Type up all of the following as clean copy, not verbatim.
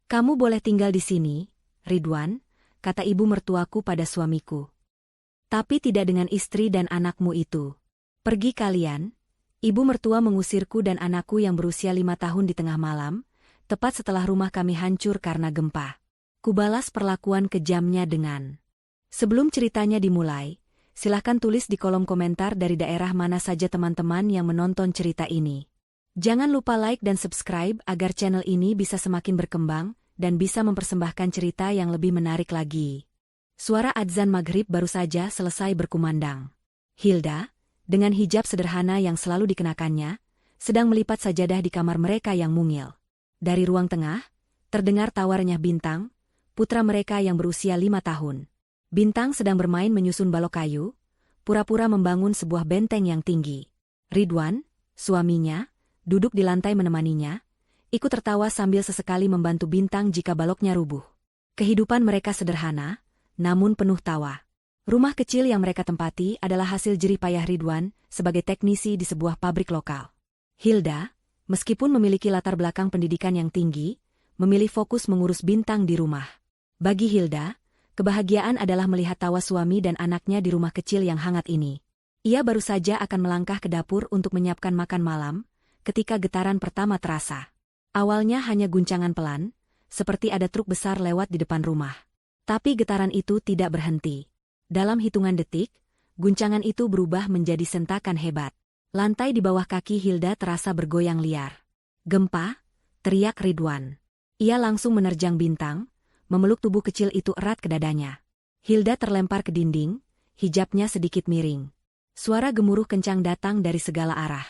Kamu boleh tinggal di sini, Ridwan, kata ibu mertuaku pada suamiku. Tapi tidak dengan istri dan anakmu itu. Pergi kalian. Ibu mertua mengusirku dan anakku yang berusia 5 tahun di tengah malam, tepat setelah rumah kami hancur karena gempa. Kubalas perlakuan kejamnya dengan, sebelum ceritanya dimulai, silahkan tulis di kolom komentar dari daerah mana saja teman-teman yang menonton cerita ini. Jangan lupa like dan subscribe agar channel ini bisa semakin berkembang dan bisa mempersembahkan cerita yang lebih menarik lagi. Suara adzan maghrib baru saja selesai berkumandang. Hilda, dengan hijab sederhana yang selalu dikenakannya, sedang melipat sajadah di kamar mereka yang mungil. Dari ruang tengah, terdengar tawarnya Bintang, putra mereka yang berusia 5 tahun. Bintang sedang bermain menyusun balok kayu, pura-pura membangun sebuah benteng yang tinggi. Ridwan, suaminya, duduk di lantai menemaninya, ikut tertawa sambil sesekali membantu Bintang jika baloknya rubuh. Kehidupan mereka sederhana, namun penuh tawa. Rumah kecil yang mereka tempati adalah hasil jerih payah Ridwan sebagai teknisi di sebuah pabrik lokal. Hilda, meskipun memiliki latar belakang pendidikan yang tinggi, memilih fokus mengurus Bintang di rumah. Bagi Hilda, kebahagiaan adalah melihat tawa suami dan anaknya di rumah kecil yang hangat ini. Ia baru saja akan melangkah ke dapur untuk menyiapkan makan malam, ketika getaran pertama terasa. Awalnya hanya guncangan pelan, seperti ada truk besar lewat di depan rumah. Tapi getaran itu tidak berhenti. Dalam hitungan detik, guncangan itu berubah menjadi sentakan hebat. Lantai di bawah kaki Hilda terasa bergoyang liar. Gempa, teriak Ridwan. Ia langsung menerjang Bintang, memeluk tubuh kecil itu erat ke dadanya. Hilda terlempar ke dinding, hijabnya sedikit miring. Suara gemuruh kencang datang dari segala arah.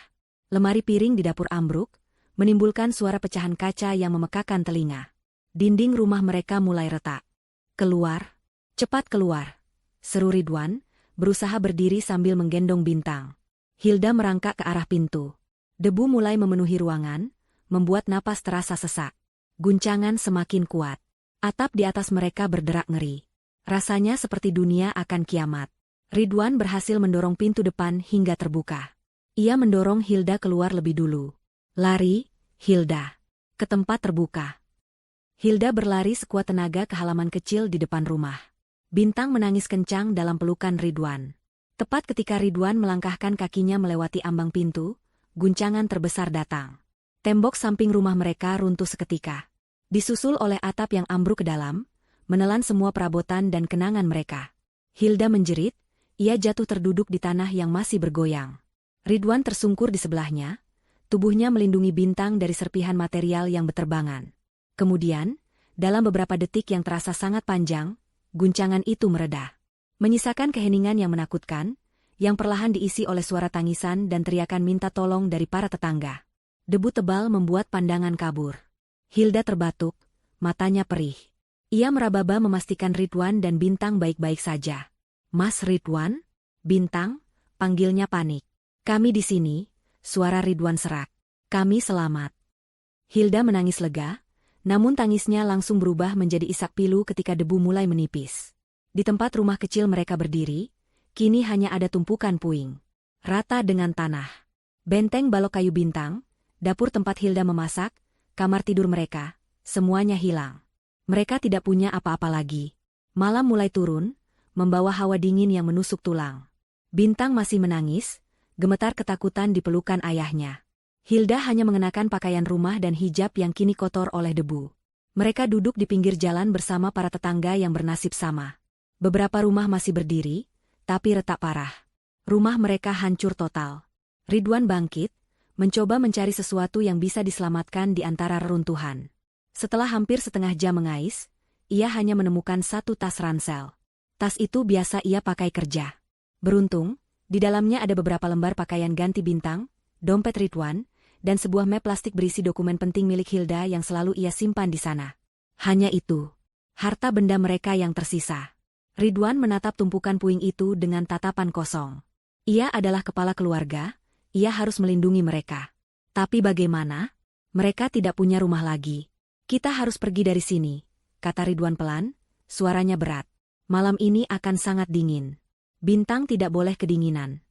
Lemari piring di dapur ambruk, menimbulkan suara pecahan kaca yang memekakan telinga. Dinding rumah mereka mulai retak. Keluar, cepat keluar, seru Ridwan, berusaha berdiri sambil menggendong Bintang. Hilda merangkak ke arah pintu. Debu mulai memenuhi ruangan, membuat napas terasa sesak. Guncangan semakin kuat. Atap di atas mereka berderak ngeri. Rasanya seperti dunia akan kiamat. Ridwan berhasil mendorong pintu depan hingga terbuka. Ia mendorong Hilda keluar lebih dulu. Lari, Hilda, ke tempat terbuka. Hilda berlari sekuat tenaga ke halaman kecil di depan rumah. Bintang menangis kencang dalam pelukan Ridwan. Tepat ketika Ridwan melangkahkan kakinya melewati ambang pintu, guncangan terbesar datang. Tembok samping rumah mereka runtuh seketika. Disusul oleh atap yang ambruk ke dalam, menelan semua perabotan dan kenangan mereka. Hilda menjerit, ia jatuh terduduk di tanah yang masih bergoyang. Ridwan tersungkur di sebelahnya, tubuhnya melindungi Bintang dari serpihan material yang berterbangan. Kemudian, dalam beberapa detik yang terasa sangat panjang, guncangan itu mereda. Menyisakan keheningan yang menakutkan, yang perlahan diisi oleh suara tangisan dan teriakan minta tolong dari para tetangga. Debu tebal membuat pandangan kabur. Hilda terbatuk, matanya perih. Ia meraba-raba memastikan Ridwan dan Bintang baik-baik saja. Mas Ridwan? Bintang? Panggilnya panik. Kami di sini, suara Ridwan serak. Kami selamat. Hilda menangis lega, namun tangisnya langsung berubah menjadi isak pilu ketika debu mulai menipis. Di tempat rumah kecil mereka berdiri, kini hanya ada tumpukan puing. Rata dengan tanah. Benteng balok kayu Bintang, dapur tempat Hilda memasak, kamar tidur mereka, semuanya hilang. Mereka tidak punya apa-apa lagi. Malam mulai turun, membawa hawa dingin yang menusuk tulang. Bintang masih menangis, gemetar ketakutan di pelukan ayahnya. Hilda hanya mengenakan pakaian rumah dan hijab yang kini kotor oleh debu. Mereka duduk di pinggir jalan bersama para tetangga yang bernasib sama. Beberapa rumah masih berdiri, tapi retak parah. Rumah mereka hancur total. Ridwan bangkit, mencoba mencari sesuatu yang bisa diselamatkan di antara reruntuhan. Setelah hampir setengah jam mengais, ia hanya menemukan satu tas ransel. Tas itu biasa ia pakai kerja. Beruntung, di dalamnya ada beberapa lembar pakaian ganti Bintang, dompet Ridwan, dan sebuah map plastik berisi dokumen penting milik Hilda yang selalu ia simpan di sana. Hanya itu. Harta benda mereka yang tersisa. Ridwan menatap tumpukan puing itu dengan tatapan kosong. Ia adalah kepala keluarga, ia harus melindungi mereka. Tapi bagaimana? Mereka tidak punya rumah lagi. Kita harus pergi dari sini, kata Ridwan pelan, suaranya berat. Malam ini akan sangat dingin. Bintang tidak boleh kedinginan.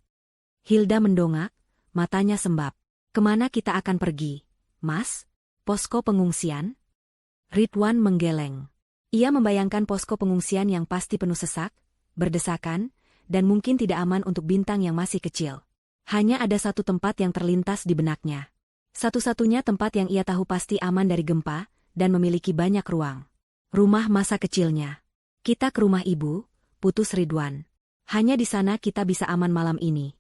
Hilda mendongak, matanya sembab. Kemana kita akan pergi, Mas? Posko pengungsian? Ridwan menggeleng. Ia membayangkan posko pengungsian yang pasti penuh sesak, berdesakan, dan mungkin tidak aman untuk Bintang yang masih kecil. Hanya ada satu tempat yang terlintas di benaknya. Satu-satunya tempat yang ia tahu pasti aman dari gempa, dan memiliki banyak ruang. Rumah masa kecilnya. Kita ke rumah ibu, putus Ridwan. Hanya di sana kita bisa aman malam ini.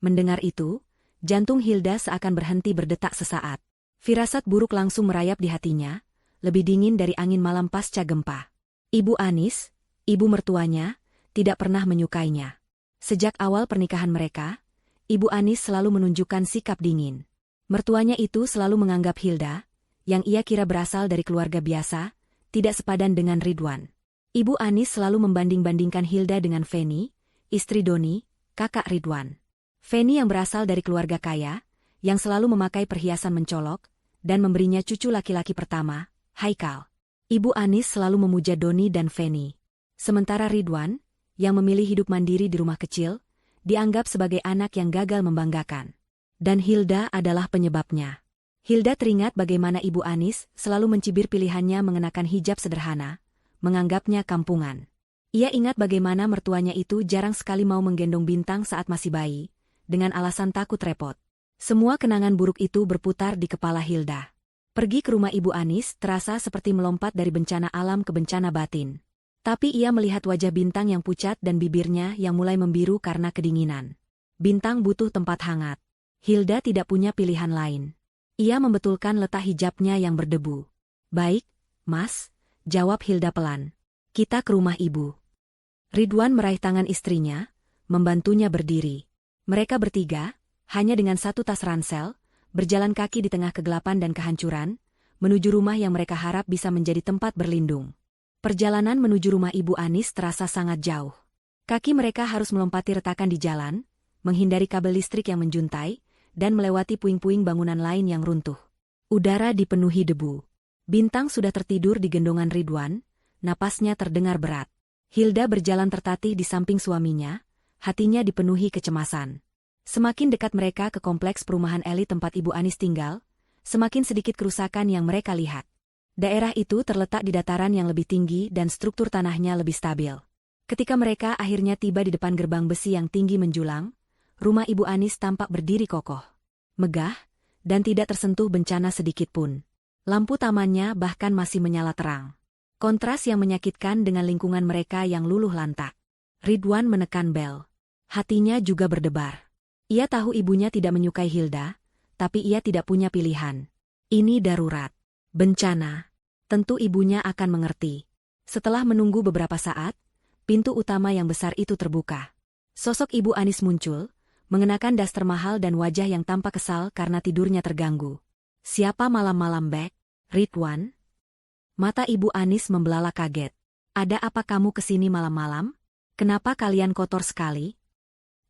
Mendengar itu, jantung Hilda seakan berhenti berdetak sesaat. Firasat buruk langsung merayap di hatinya, lebih dingin dari angin malam pasca gempa. Ibu Anis, ibu mertuanya, tidak pernah menyukainya. Sejak awal pernikahan mereka, Ibu Anis selalu menunjukkan sikap dingin. Mertuanya itu selalu menganggap Hilda, yang ia kira berasal dari keluarga biasa, tidak sepadan dengan Ridwan. Ibu Anis selalu membanding-bandingkan Hilda dengan Feni, istri Doni, kakak Ridwan. Feni yang berasal dari keluarga kaya, yang selalu memakai perhiasan mencolok, dan memberinya cucu laki-laki pertama, Haikal. Ibu Anis selalu memuja Doni dan Feni. Sementara Ridwan, yang memilih hidup mandiri di rumah kecil, dianggap sebagai anak yang gagal membanggakan. Dan Hilda adalah penyebabnya. Hilda teringat bagaimana Ibu Anis selalu mencibir pilihannya mengenakan hijab sederhana, menganggapnya kampungan. Ia ingat bagaimana mertuanya itu jarang sekali mau menggendong Bintang saat masih bayi, dengan alasan takut repot. Semua kenangan buruk itu berputar di kepala Hilda. Pergi ke rumah Ibu Anis terasa seperti melompat dari bencana alam ke bencana batin. Tapi ia melihat wajah Bintang yang pucat dan bibirnya yang mulai membiru karena kedinginan. Bintang butuh tempat hangat. Hilda tidak punya pilihan lain. Ia membetulkan letak hijabnya yang berdebu. Baik, Mas, jawab Hilda pelan. Kita ke rumah ibu. Ridwan meraih tangan istrinya, membantunya berdiri. Mereka bertiga, hanya dengan satu tas ransel, berjalan kaki di tengah kegelapan dan kehancuran, menuju rumah yang mereka harap bisa menjadi tempat berlindung. Perjalanan menuju rumah Ibu Anis terasa sangat jauh. Kaki mereka harus melompati retakan di jalan, menghindari kabel listrik yang menjuntai, dan melewati puing-puing bangunan lain yang runtuh. Udara dipenuhi debu. Bintang sudah tertidur di gendongan Ridwan, napasnya terdengar berat. Hilda berjalan tertatih di samping suaminya, hatinya dipenuhi kecemasan. Semakin dekat mereka ke kompleks perumahan elit tempat Ibu Anis tinggal, semakin sedikit kerusakan yang mereka lihat. Daerah itu terletak di dataran yang lebih tinggi dan struktur tanahnya lebih stabil. Ketika mereka akhirnya tiba di depan gerbang besi yang tinggi menjulang, rumah Ibu Anis tampak berdiri kokoh, megah, dan tidak tersentuh bencana sedikitpun. Lampu tamannya bahkan masih menyala terang. Kontras yang menyakitkan dengan lingkungan mereka yang luluh lantak. Ridwan menekan bel. Hatinya juga berdebar. Ia tahu ibunya tidak menyukai Hilda, tapi ia tidak punya pilihan. Ini darurat. Bencana. Tentu ibunya akan mengerti. Setelah menunggu beberapa saat, pintu utama yang besar itu terbuka. Sosok Ibu Anis muncul, mengenakan daster mahal dan wajah yang tampak kesal karena tidurnya terganggu. Siapa malam-malam bek? Ridwan? Mata Ibu Anis membelalak kaget. Ada apa kamu kesini malam-malam? Kenapa kalian kotor sekali?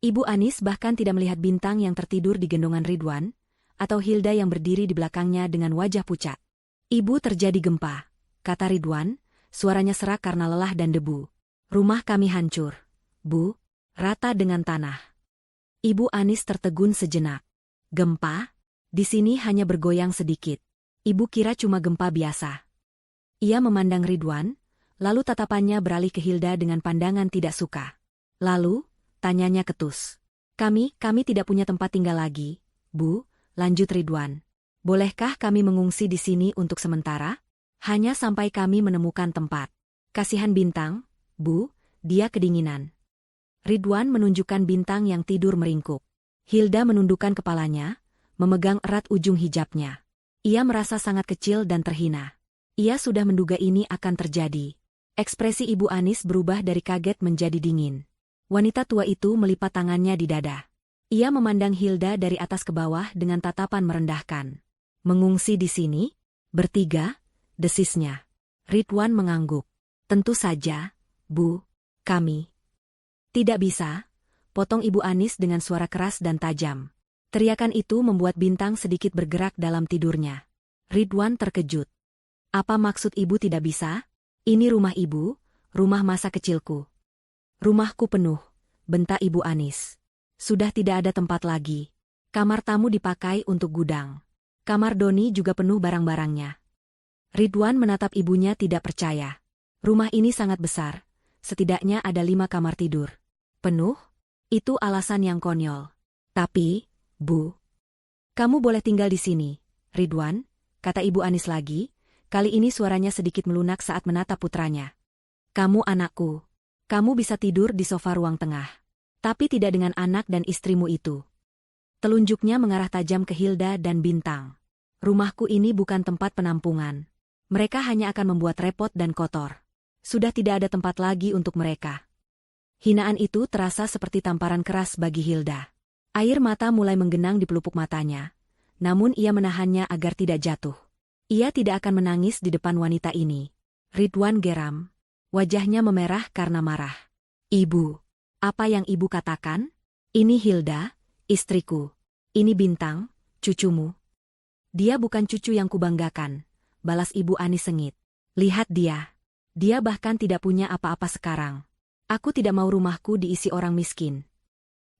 Ibu Anis bahkan tidak melihat Bintang yang tertidur di gendongan Ridwan, atau Hilda yang berdiri di belakangnya dengan wajah pucat. Ibu, terjadi gempa, kata Ridwan, suaranya serak karena lelah dan debu. Rumah kami hancur, Bu, rata dengan tanah. Ibu Anis tertegun sejenak. Gempa? Di sini hanya bergoyang sedikit. Ibu kira cuma gempa biasa. Ia memandang Ridwan, lalu tatapannya beralih ke Hilda dengan pandangan tidak suka. Lalu, tanyanya ketus. Kami tidak punya tempat tinggal lagi, Bu, lanjut Ridwan. Bolehkah kami mengungsi di sini untuk sementara? Hanya sampai kami menemukan tempat. Kasihan Bintang, Bu, dia kedinginan. Ridwan menunjukkan Bintang yang tidur meringkuk. Hilda menundukkan kepalanya, memegang erat ujung hijabnya. Ia merasa sangat kecil dan terhina. Ia sudah menduga ini akan terjadi. Ekspresi Ibu Anis berubah dari kaget menjadi dingin. Wanita tua itu melipat tangannya di dada. Ia memandang Hilda dari atas ke bawah dengan tatapan merendahkan. Mengungsi di sini? Bertiga? Desisnya. Ridwan mengangguk. Tentu saja, Bu, kami. Tidak bisa, potong Ibu Anis dengan suara keras dan tajam. Teriakan itu membuat Bintang sedikit bergerak dalam tidurnya. Ridwan terkejut. Apa maksud Ibu tidak bisa? Ini rumah Ibu, rumah masa kecilku. Rumahku penuh, bentak Ibu Anis. Sudah tidak ada tempat lagi. Kamar tamu dipakai untuk gudang. Kamar Doni juga penuh barang-barangnya. Ridwan menatap ibunya tidak percaya. Rumah ini sangat besar, setidaknya ada 5 kamar tidur. Penuh? Itu alasan yang konyol. Tapi, Bu, kamu boleh tinggal di sini, Ridwan, kata Ibu Anis lagi, kali ini suaranya sedikit melunak saat menatap putranya. Kamu anakku. Kamu bisa tidur di sofa ruang tengah. Tapi tidak dengan anak dan istrimu itu. Telunjuknya mengarah tajam ke Hilda dan Bintang. Rumahku ini bukan tempat penampungan. Mereka hanya akan membuat repot dan kotor. Sudah tidak ada tempat lagi untuk mereka. Hinaan itu terasa seperti tamparan keras bagi Hilda. Air mata mulai menggenang di pelupuk matanya, namun ia menahannya agar tidak jatuh. Ia tidak akan menangis di depan wanita ini. Ridwan geram. Wajahnya memerah karena marah. Ibu, apa yang ibu katakan? Ini Hilda, istriku. Ini Bintang, cucumu. Dia bukan cucu yang kubanggakan, balas Ibu Anis sengit. Lihat dia. Dia bahkan tidak punya apa-apa sekarang. Aku tidak mau rumahku diisi orang miskin.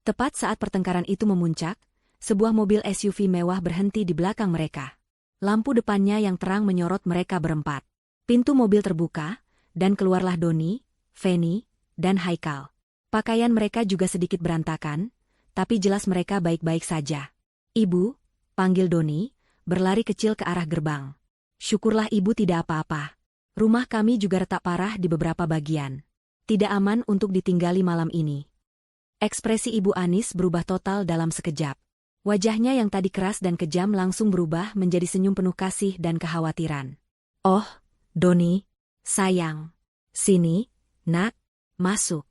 Tepat saat pertengkaran itu memuncak, sebuah mobil SUV mewah berhenti di belakang mereka. Lampu depannya yang terang menyorot mereka berempat. Pintu mobil terbuka, dan keluarlah Doni, Feni, dan Haikal. Pakaian mereka juga sedikit berantakan, tapi jelas mereka baik-baik saja. Ibu, panggil Doni, berlari kecil ke arah gerbang. Syukurlah ibu tidak apa-apa. Rumah kami juga retak parah di beberapa bagian. Tidak aman untuk ditinggali malam ini. Ekspresi Ibu Anis berubah total dalam sekejap. Wajahnya yang tadi keras dan kejam langsung berubah menjadi senyum penuh kasih dan kekhawatiran. Oh, Doni, sayang. Sini, nak, masuk.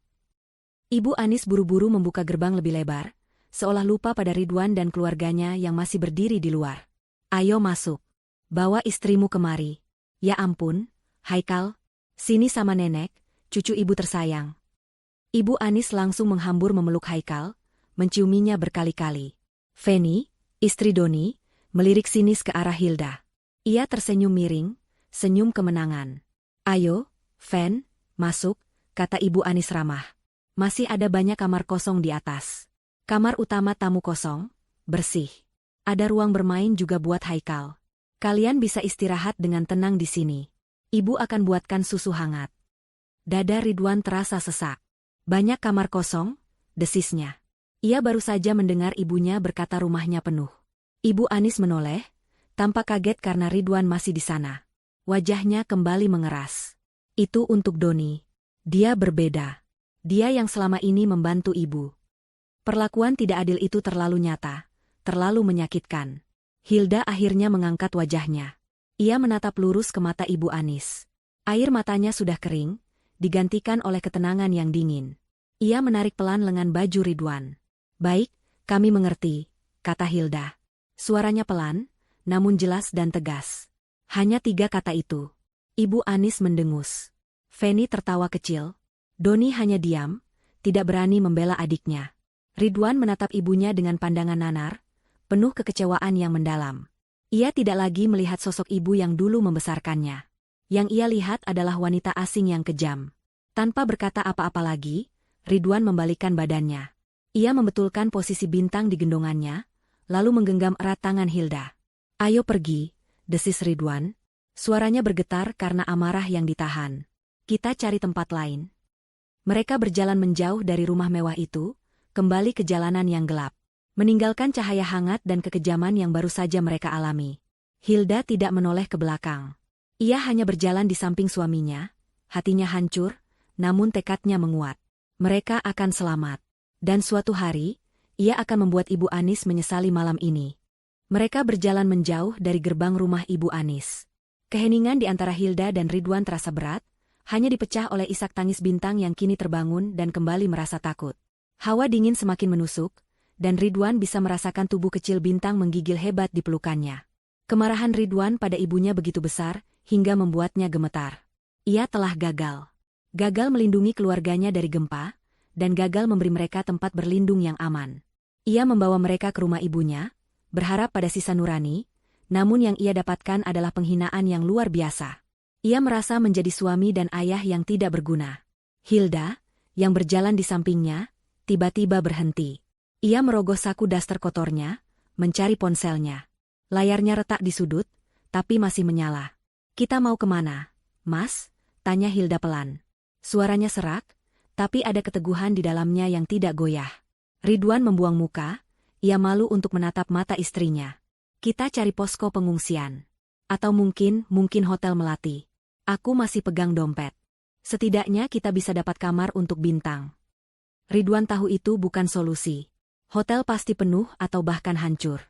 Ibu Anis buru-buru membuka gerbang lebih lebar, seolah lupa pada Ridwan dan keluarganya yang masih berdiri di luar. Ayo masuk. Bawa istrimu kemari. Ya ampun, Haikal. Sini sama nenek, cucu ibu tersayang. Ibu Anis langsung menghambur memeluk Haikal, menciuminya berkali-kali. Feni, istri Doni, melirik sinis ke arah Hilda. Ia tersenyum miring, senyum kemenangan. Ayo, Fen, masuk, kata Ibu Anis ramah. Masih ada banyak kamar kosong di atas. Kamar utama tamu kosong, bersih. Ada ruang bermain juga buat Haikal. Kalian bisa istirahat dengan tenang di sini. Ibu akan buatkan susu hangat. Dada Ridwan terasa sesak. Banyak kamar kosong, desisnya. Ia baru saja mendengar ibunya berkata rumahnya penuh. Ibu Anis menoleh, tampak kaget karena Ridwan masih di sana. Wajahnya kembali mengeras. Itu untuk Doni. Dia berbeda. Dia yang selama ini membantu ibu. Perlakuan tidak adil itu terlalu nyata, terlalu menyakitkan. Hilda akhirnya mengangkat wajahnya. Ia menatap lurus ke mata Ibu Anis. Air matanya sudah kering, digantikan oleh ketenangan yang dingin. Ia menarik pelan lengan baju Ridwan. Baik, kami mengerti, kata Hilda. Suaranya pelan, namun jelas dan tegas. Hanya 3 kata itu. Ibu Anis mendengus. Feni tertawa kecil. Doni hanya diam, tidak berani membela adiknya. Ridwan menatap ibunya dengan pandangan nanar, penuh kekecewaan yang mendalam. Ia tidak lagi melihat sosok ibu yang dulu membesarkannya. Yang ia lihat adalah wanita asing yang kejam. Tanpa berkata apa-apa lagi, Ridwan membalikkan badannya. Ia membetulkan posisi Bintang di gendongannya, lalu menggenggam erat tangan Hilda. Ayo pergi, desis Ridwan. Suaranya bergetar karena amarah yang ditahan. Kita cari tempat lain. Mereka berjalan menjauh dari rumah mewah itu, kembali ke jalanan yang gelap. Meninggalkan cahaya hangat dan kekejaman yang baru saja mereka alami. Hilda tidak menoleh ke belakang. Ia hanya berjalan di samping suaminya, hatinya hancur, namun tekadnya menguat. Mereka akan selamat. Dan suatu hari, ia akan membuat Ibu Anis menyesali malam ini. Mereka berjalan menjauh dari gerbang rumah Ibu Anis. Keheningan di antara Hilda dan Ridwan terasa berat, hanya dipecah oleh isak tangis Bintang yang kini terbangun dan kembali merasa takut. Hawa dingin semakin menusuk, dan Ridwan bisa merasakan tubuh kecil Bintang menggigil hebat di pelukannya. Kemarahan Ridwan pada ibunya begitu besar, hingga membuatnya gemetar. Ia telah gagal. Gagal melindungi keluarganya dari gempa, dan gagal memberi mereka tempat berlindung yang aman. Ia membawa mereka ke rumah ibunya, berharap pada sisa nurani, namun yang ia dapatkan adalah penghinaan yang luar biasa. Ia merasa menjadi suami dan ayah yang tidak berguna. Hilda, yang berjalan di sampingnya, tiba-tiba berhenti. Ia merogoh saku daster kotornya, mencari ponselnya. Layarnya retak di sudut, tapi masih menyala. Kita mau kemana, Mas? Tanya Hilda pelan. Suaranya serak, tapi ada keteguhan di dalamnya yang tidak goyah. Ridwan membuang muka, ia malu untuk menatap mata istrinya. Kita cari posko pengungsian. Atau mungkin hotel melati. Aku masih pegang dompet. Setidaknya kita bisa dapat kamar untuk Bintang. Ridwan tahu itu bukan solusi. Hotel pasti penuh atau bahkan hancur.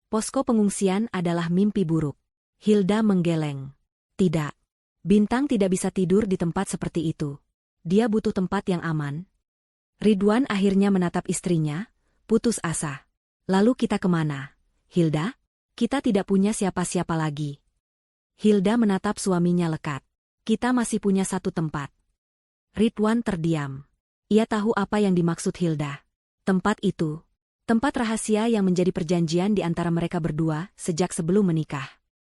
Posko pengungsian adalah mimpi buruk. Hilda menggeleng. Tidak. Bintang tidak bisa tidur di tempat seperti itu. Dia butuh tempat yang aman. Ridwan akhirnya menatap istrinya, putus asa. Lalu kita kemana, Hilda? Kita tidak punya siapa-siapa lagi. Hilda menatap suaminya lekat. Kita masih punya satu tempat. Ridwan terdiam. Ia tahu apa yang dimaksud Hilda. Tempat itu. Tempat rahasia yang menjadi perjanjian di antara mereka berdua sejak sebelum menikah.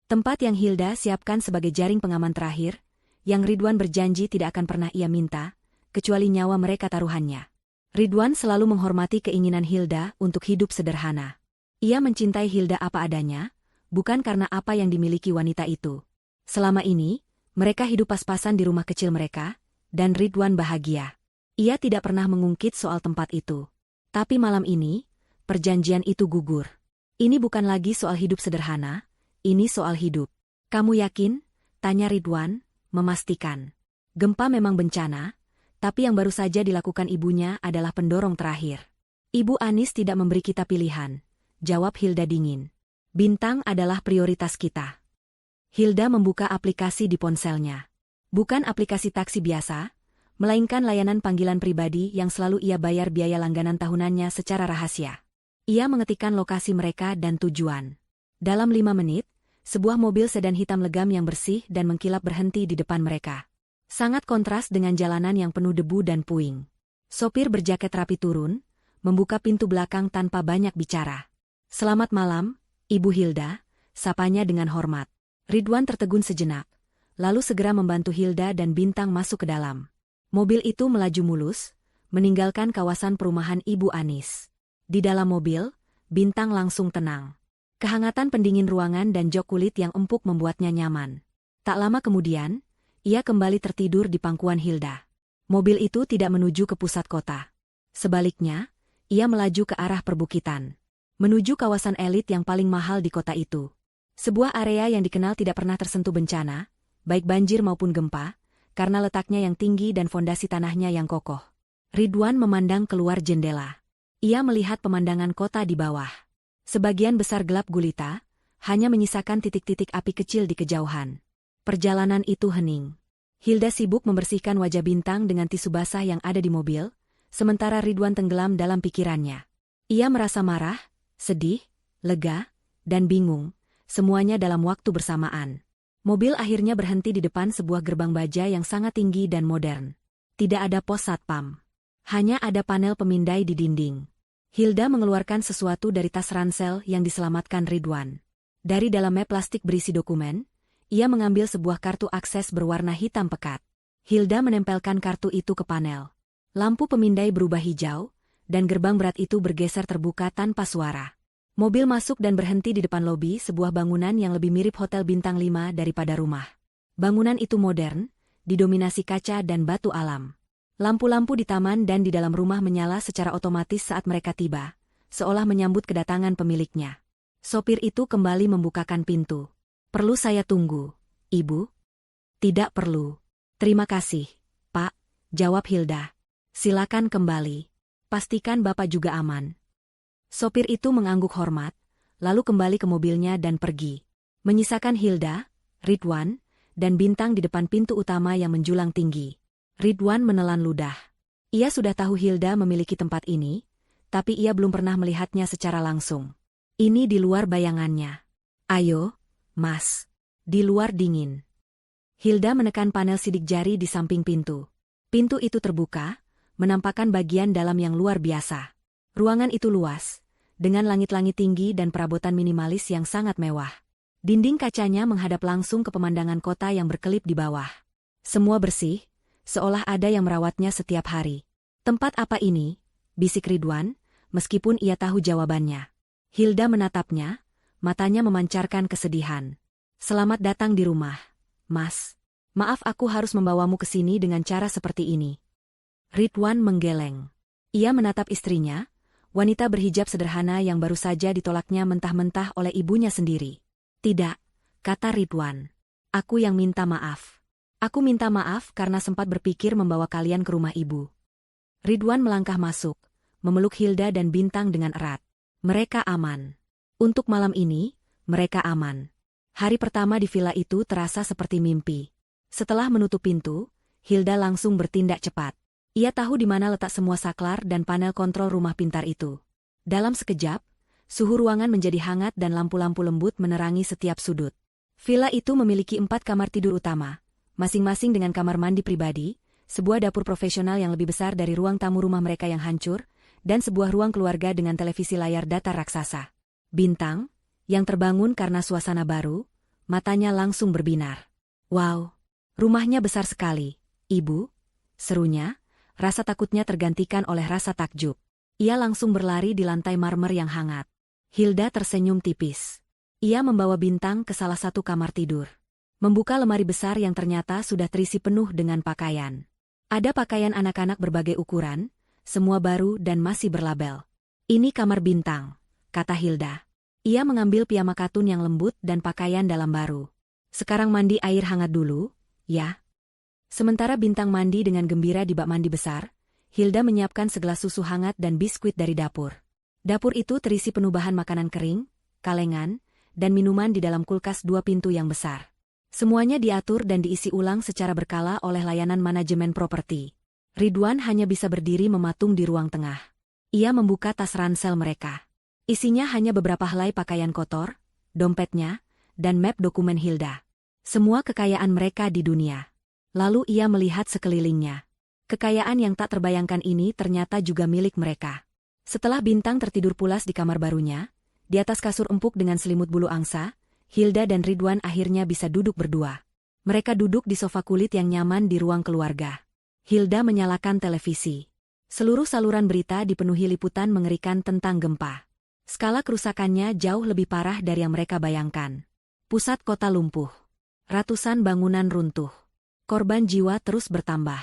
Tempat yang Hilda siapkan sebagai jaring pengaman terakhir, yang Ridwan berjanji tidak akan pernah ia minta, kecuali nyawa mereka taruhannya. Ridwan selalu menghormati keinginan Hilda untuk hidup sederhana. Ia mencintai Hilda apa adanya, bukan karena apa yang dimiliki wanita itu. Selama ini, mereka hidup pas-pasan di rumah kecil mereka, dan Ridwan bahagia. Ia tidak pernah mengungkit soal tempat itu. Tapi malam ini, perjanjian itu gugur. Ini bukan lagi soal hidup sederhana, ini soal hidup. Kamu yakin? Tanya Ridwan, memastikan. Gempa memang bencana, tapi yang baru saja dilakukan ibunya adalah pendorong terakhir. Ibu Anis tidak memberi kita pilihan, jawab Hilda dingin. Bintang adalah prioritas kita. Hilda membuka aplikasi di ponselnya. Bukan aplikasi taksi biasa, melainkan layanan panggilan pribadi yang selalu ia bayar biaya langganan tahunannya secara rahasia. Ia mengetikkan lokasi mereka dan tujuan. Dalam 5 menit, sebuah mobil sedan hitam legam yang bersih dan mengkilap berhenti di depan mereka. Sangat kontras dengan jalanan yang penuh debu dan puing. Sopir berjaket rapi turun, membuka pintu belakang tanpa banyak bicara. Selamat malam, Ibu Hilda, sapanya dengan hormat. Ridwan tertegun sejenak, lalu segera membantu Hilda dan Bintang masuk ke dalam. Mobil itu melaju mulus, meninggalkan kawasan perumahan Ibu Anis. Di dalam mobil, Bintang langsung tenang. Kehangatan pendingin ruangan dan jok kulit yang empuk membuatnya nyaman. Tak lama kemudian, ia kembali tertidur di pangkuan Hilda. Mobil itu tidak menuju ke pusat kota. Sebaliknya, ia melaju ke arah perbukitan. Menuju kawasan elit yang paling mahal di kota itu. Sebuah area yang dikenal tidak pernah tersentuh bencana, baik banjir maupun gempa, karena letaknya yang tinggi dan fondasi tanahnya yang kokoh. Ridwan memandang keluar jendela. Ia melihat pemandangan kota di bawah. Sebagian besar gelap gulita, hanya menyisakan titik-titik api kecil di kejauhan. Perjalanan itu hening. Hilda sibuk membersihkan wajah Bintang dengan tisu basah yang ada di mobil, sementara Ridwan tenggelam dalam pikirannya. Ia merasa marah, sedih, lega, dan bingung, semuanya dalam waktu bersamaan. Mobil akhirnya berhenti di depan sebuah gerbang baja yang sangat tinggi dan modern. Tidak ada pos satpam. Hanya ada panel pemindai di dinding. Hilda mengeluarkan sesuatu dari tas ransel yang diselamatkan Ridwan. Dari dalamnya plastik berisi dokumen, ia mengambil sebuah kartu akses berwarna hitam pekat. Hilda menempelkan kartu itu ke panel. Lampu pemindai berubah hijau, dan gerbang berat itu bergeser terbuka tanpa suara. Mobil masuk dan berhenti di depan lobi sebuah bangunan yang lebih mirip Hotel Bintang 5 daripada rumah. Bangunan itu modern, didominasi kaca dan batu alam. Lampu-lampu di taman dan di dalam rumah menyala secara otomatis saat mereka tiba, seolah menyambut kedatangan pemiliknya. Sopir itu kembali membukakan pintu. "Perlu saya tunggu, Ibu?" "Tidak perlu. Terima kasih, Pak," jawab Hilda. "Silakan kembali. Pastikan Bapak juga aman." Sopir itu mengangguk hormat, lalu kembali ke mobilnya dan pergi. Menyisakan Hilda, Ridwan, dan Bintang di depan pintu utama yang menjulang tinggi. Ridwan menelan ludah. Ia sudah tahu Hilda memiliki tempat ini, tapi ia belum pernah melihatnya secara langsung. Ini di luar bayangannya. "Ayo, Mas." Di luar dingin. Hilda menekan panel sidik jari di samping pintu. Pintu itu terbuka, menampakkan bagian dalam yang luar biasa. Ruangan itu luas, dengan langit-langit tinggi dan perabotan minimalis yang sangat mewah. Dinding kacanya menghadap langsung ke pemandangan kota yang berkelip di bawah. Semua bersih, seolah ada yang merawatnya setiap hari. "Tempat apa ini?" bisik Ridwan, meskipun ia tahu jawabannya. Hilda menatapnya, matanya memancarkan kesedihan. "Selamat datang di rumah, Mas. Maaf aku harus membawamu ke sini dengan cara seperti ini. Ridwan menggeleng. Ia menatap istrinya, wanita berhijab sederhana yang baru saja ditolaknya mentah-mentah oleh ibunya sendiri. Tidak, kata Ridwan. Aku yang minta maaf. Aku minta maaf karena sempat berpikir membawa kalian ke rumah ibu. Ridwan melangkah masuk, memeluk Hilda dan Bintang dengan erat. Mereka aman. Untuk malam ini, mereka aman. Hari pertama di villa itu terasa seperti mimpi. Setelah menutup pintu, Hilda langsung bertindak cepat. Ia tahu di mana letak semua saklar dan panel kontrol rumah pintar itu. Dalam sekejap, suhu ruangan menjadi hangat dan lampu-lampu lembut menerangi setiap sudut. Villa itu memiliki 4 kamar tidur utama, masing-masing dengan kamar mandi pribadi, sebuah dapur profesional yang lebih besar dari ruang tamu rumah mereka yang hancur, dan sebuah ruang keluarga dengan televisi layar datar raksasa. Bintang, yang terbangun karena suasana baru, matanya langsung berbinar. Wow, rumahnya besar sekali, Ibu, serunya, rasa takutnya tergantikan oleh rasa takjub. Ia langsung berlari di lantai marmer yang hangat. Hilda tersenyum tipis. Ia membawa Bintang ke salah satu kamar tidur. Membuka lemari besar yang ternyata sudah terisi penuh dengan pakaian. Ada pakaian anak-anak berbagai ukuran, semua baru dan masih berlabel. Ini kamar Bintang, kata Hilda. Ia mengambil piyama katun yang lembut dan pakaian dalam baru. Sekarang mandi air hangat dulu, ya. Sementara Bintang mandi dengan gembira di bak mandi besar, Hilda menyiapkan segelas susu hangat dan biskuit dari dapur. Dapur itu terisi penuh bahan makanan kering, kalengan, dan minuman di dalam kulkas 2 pintu yang besar. Semuanya diatur dan diisi ulang secara berkala oleh layanan manajemen properti. Ridwan hanya bisa berdiri mematung di ruang tengah. Ia membuka tas ransel mereka. Isinya hanya beberapa helai pakaian kotor, dompetnya, dan map dokumen Hilda. Semua kekayaan mereka di dunia. Lalu ia melihat sekelilingnya. Kekayaan yang tak terbayangkan ini ternyata juga milik mereka. Setelah Bintang tertidur pulas di kamar barunya, di atas kasur empuk dengan selimut bulu angsa, Hilda dan Ridwan akhirnya bisa duduk berdua. Mereka duduk di sofa kulit yang nyaman di ruang keluarga. Hilda menyalakan televisi. Seluruh saluran berita dipenuhi liputan mengerikan tentang gempa. Skala kerusakannya jauh lebih parah dari yang mereka bayangkan. Pusat kota lumpuh. Ratusan bangunan runtuh. Korban jiwa terus bertambah.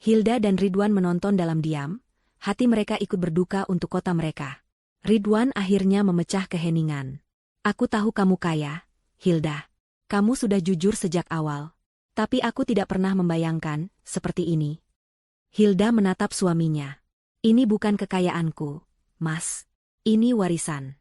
Hilda dan Ridwan menonton dalam diam, hati mereka ikut berduka untuk kota mereka. Ridwan akhirnya memecah keheningan. Aku tahu kamu kaya, Hilda. Kamu sudah jujur sejak awal. Tapi aku tidak pernah membayangkan seperti ini. Hilda menatap suaminya. Ini bukan kekayaanku, Mas. Ini warisan.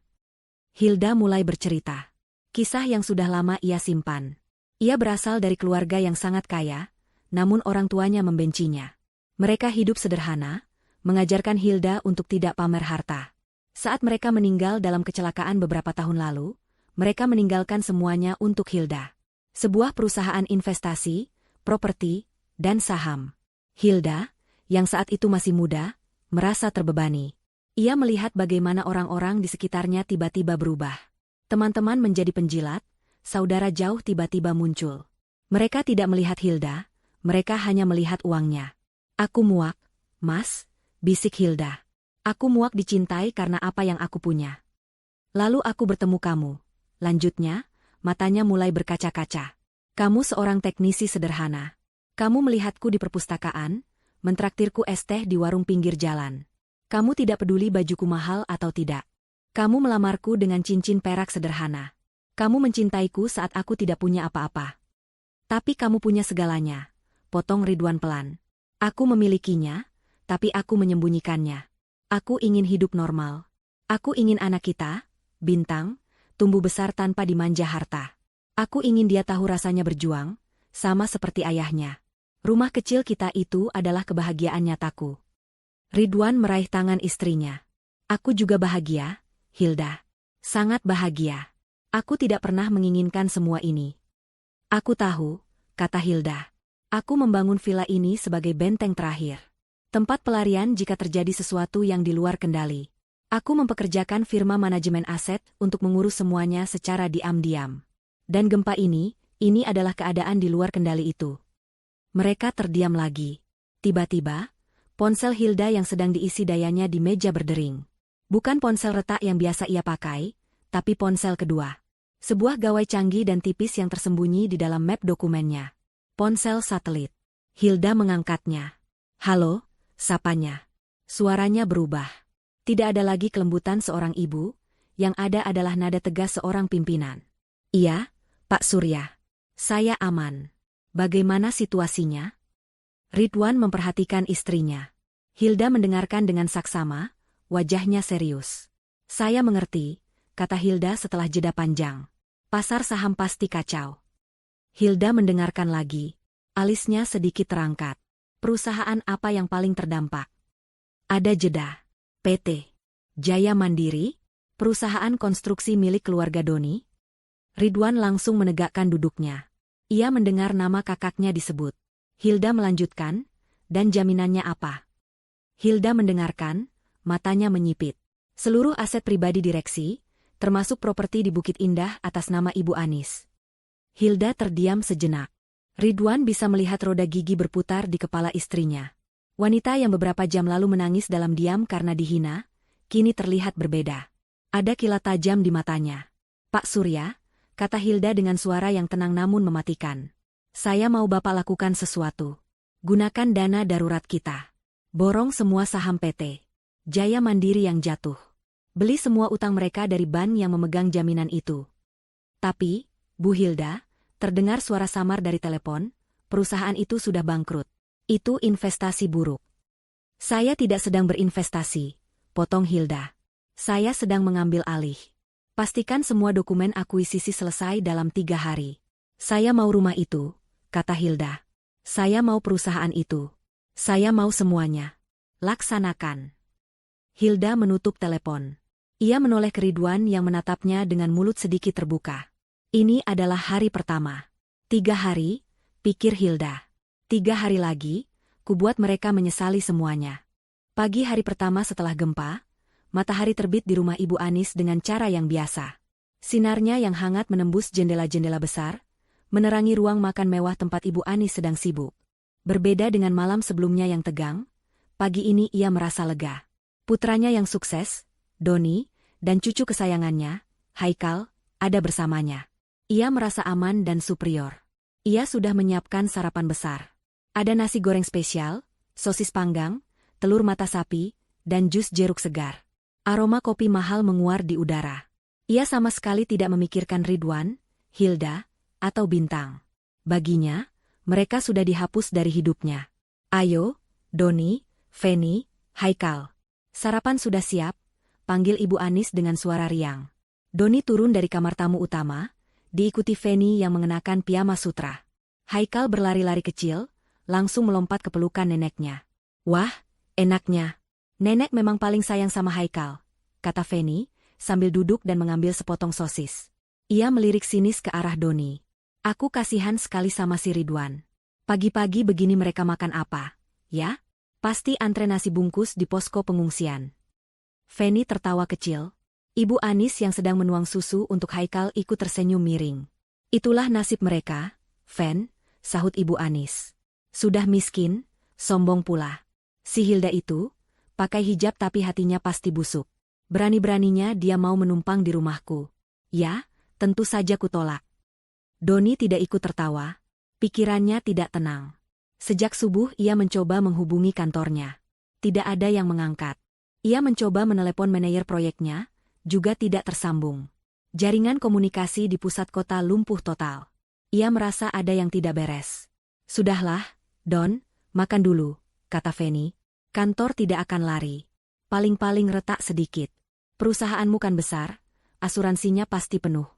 Hilda mulai bercerita. Kisah yang sudah lama ia simpan. Ia berasal dari keluarga yang sangat kaya, namun orang tuanya membencinya. Mereka hidup sederhana, mengajarkan Hilda untuk tidak pamer harta. Saat mereka meninggal dalam kecelakaan beberapa tahun lalu, mereka meninggalkan semuanya untuk Hilda. Sebuah perusahaan investasi, properti, dan saham. Hilda, yang saat itu masih muda, merasa terbebani. Ia melihat bagaimana orang-orang di sekitarnya tiba-tiba berubah. Teman-teman menjadi penjilat, saudara jauh tiba-tiba muncul. Mereka tidak melihat Hilda, mereka hanya melihat uangnya. Aku muak, Mas, bisik Hilda. Aku muak dicintai karena apa yang aku punya. Lalu aku bertemu kamu. Lanjutnya, matanya mulai berkaca-kaca. Kamu seorang teknisi sederhana. Kamu melihatku di perpustakaan, mentraktirku es teh di warung pinggir jalan. Kamu tidak peduli bajuku mahal atau tidak. Kamu melamarku dengan cincin perak sederhana. Kamu mencintaiku saat aku tidak punya apa-apa. Tapi kamu punya segalanya, potong Ridwan pelan. Aku memilikinya, tapi aku menyembunyikannya. Aku ingin hidup normal. Aku ingin anak kita, Bintang, tumbuh besar tanpa dimanja harta. Aku ingin dia tahu rasanya berjuang, sama seperti ayahnya. Rumah kecil kita itu adalah kebahagiaan nyataku. Ridwan meraih tangan istrinya. Aku juga bahagia, Hilda. Sangat bahagia. Aku tidak pernah menginginkan semua ini. Aku tahu, kata Hilda. Aku membangun villa ini sebagai benteng terakhir. Tempat pelarian jika terjadi sesuatu yang di luar kendali. Aku mempekerjakan firma manajemen aset untuk mengurus semuanya secara diam-diam. Dan gempa ini adalah keadaan di luar kendali itu. Mereka terdiam lagi. Tiba-tiba, ponsel Hilda yang sedang diisi dayanya di meja berdering. Bukan ponsel retak yang biasa ia pakai, tapi ponsel kedua. Sebuah gawai canggih dan tipis yang tersembunyi di dalam map dokumennya. Ponsel satelit. Hilda mengangkatnya. Halo, sapanya. Suaranya berubah. Tidak ada lagi kelembutan seorang ibu, yang ada adalah nada tegas seorang pimpinan. Iya, Pak Surya. Saya aman. Bagaimana situasinya? Ridwan memperhatikan istrinya. Hilda mendengarkan dengan saksama, wajahnya serius. Saya mengerti, kata Hilda setelah jeda panjang. Pasar saham pasti kacau. Hilda mendengarkan lagi. Alisnya sedikit terangkat. Perusahaan apa yang paling terdampak? Ada jeda. PT Jaya Mandiri, perusahaan konstruksi milik keluarga Doni. Ridwan langsung menegakkan duduknya. Ia mendengar nama kakaknya disebut. Hilda melanjutkan, dan jaminannya apa? Hilda mendengarkan, matanya menyipit. Seluruh aset pribadi direksi, termasuk properti di Bukit Indah atas nama Ibu Anis. Hilda terdiam sejenak. Ridwan bisa melihat roda gigi berputar di kepala istrinya. Wanita yang beberapa jam lalu menangis dalam diam karena dihina, kini terlihat berbeda. Ada kilat tajam di matanya. Pak Surya, kata Hilda dengan suara yang tenang namun mematikan. Saya mau Bapak lakukan sesuatu. Gunakan dana darurat kita. Borong semua saham PT Jaya Mandiri yang jatuh. Beli semua utang mereka dari bank yang memegang jaminan itu. Tapi, Bu Hilda, terdengar suara samar dari telepon, perusahaan itu sudah bangkrut. Itu investasi buruk. Saya tidak sedang berinvestasi, potong Hilda. Saya sedang mengambil alih. Pastikan semua dokumen akuisisi selesai dalam 3 hari. Saya mau rumah itu, kata Hilda. Saya mau perusahaan itu. Saya mau semuanya. Laksanakan. Hilda menutup telepon. Ia menoleh ke Ridwan yang menatapnya dengan mulut sedikit terbuka. Ini adalah hari pertama. 3 hari, pikir Hilda. 3 hari lagi, kubuat mereka menyesali semuanya. Pagi hari pertama setelah gempa, matahari terbit di rumah Ibu Anis dengan cara yang biasa. Sinarnya yang hangat menembus jendela-jendela besar, menerangi ruang makan mewah tempat Ibu Anis sedang sibuk. Berbeda dengan malam sebelumnya yang tegang, pagi ini ia merasa lega. Putranya yang sukses, Doni, dan cucu kesayangannya, Haikal, ada bersamanya. Ia merasa aman dan superior. Ia sudah menyiapkan sarapan besar. Ada nasi goreng spesial, sosis panggang, telur mata sapi, dan jus jeruk segar. Aroma kopi mahal menguar di udara. Ia sama sekali tidak memikirkan Ridwan, Hilda, atau Bintang. Baginya, mereka sudah dihapus dari hidupnya. Ayo, Doni, Feni, Haikal. Sarapan sudah siap, panggil Ibu Anis dengan suara riang. Doni turun dari kamar tamu utama, diikuti Feni yang mengenakan piyama sutra. Haikal berlari-lari kecil, langsung melompat ke pelukan neneknya. Wah, enaknya. Nenek memang paling sayang sama Haikal, kata Feni, sambil duduk dan mengambil sepotong sosis. Ia melirik sinis ke arah Doni. Aku kasihan sekali sama si Ridwan. Pagi-pagi begini mereka makan apa, ya? Pasti antre nasi bungkus di posko pengungsian. Feni tertawa kecil. Ibu Anis yang sedang menuang susu untuk Haikal ikut tersenyum miring. Itulah nasib mereka, Fen, sahut Ibu Anis. Sudah miskin, sombong pula. Si Hilda itu, pakai hijab tapi hatinya pasti busuk. Berani-beraninya dia mau menumpang di rumahku. Ya, tentu saja kutolak. Doni tidak ikut tertawa. Pikirannya tidak tenang. Sejak subuh ia mencoba menghubungi kantornya. Tidak ada yang mengangkat. Ia mencoba menelepon manajer proyeknya, juga tidak tersambung. Jaringan komunikasi di pusat kota lumpuh total. Ia merasa ada yang tidak beres. Sudahlah, Don, makan dulu, kata Feni. Kantor tidak akan lari. Paling-paling retak sedikit. Perusahaanmu kan besar, asuransinya pasti penuh.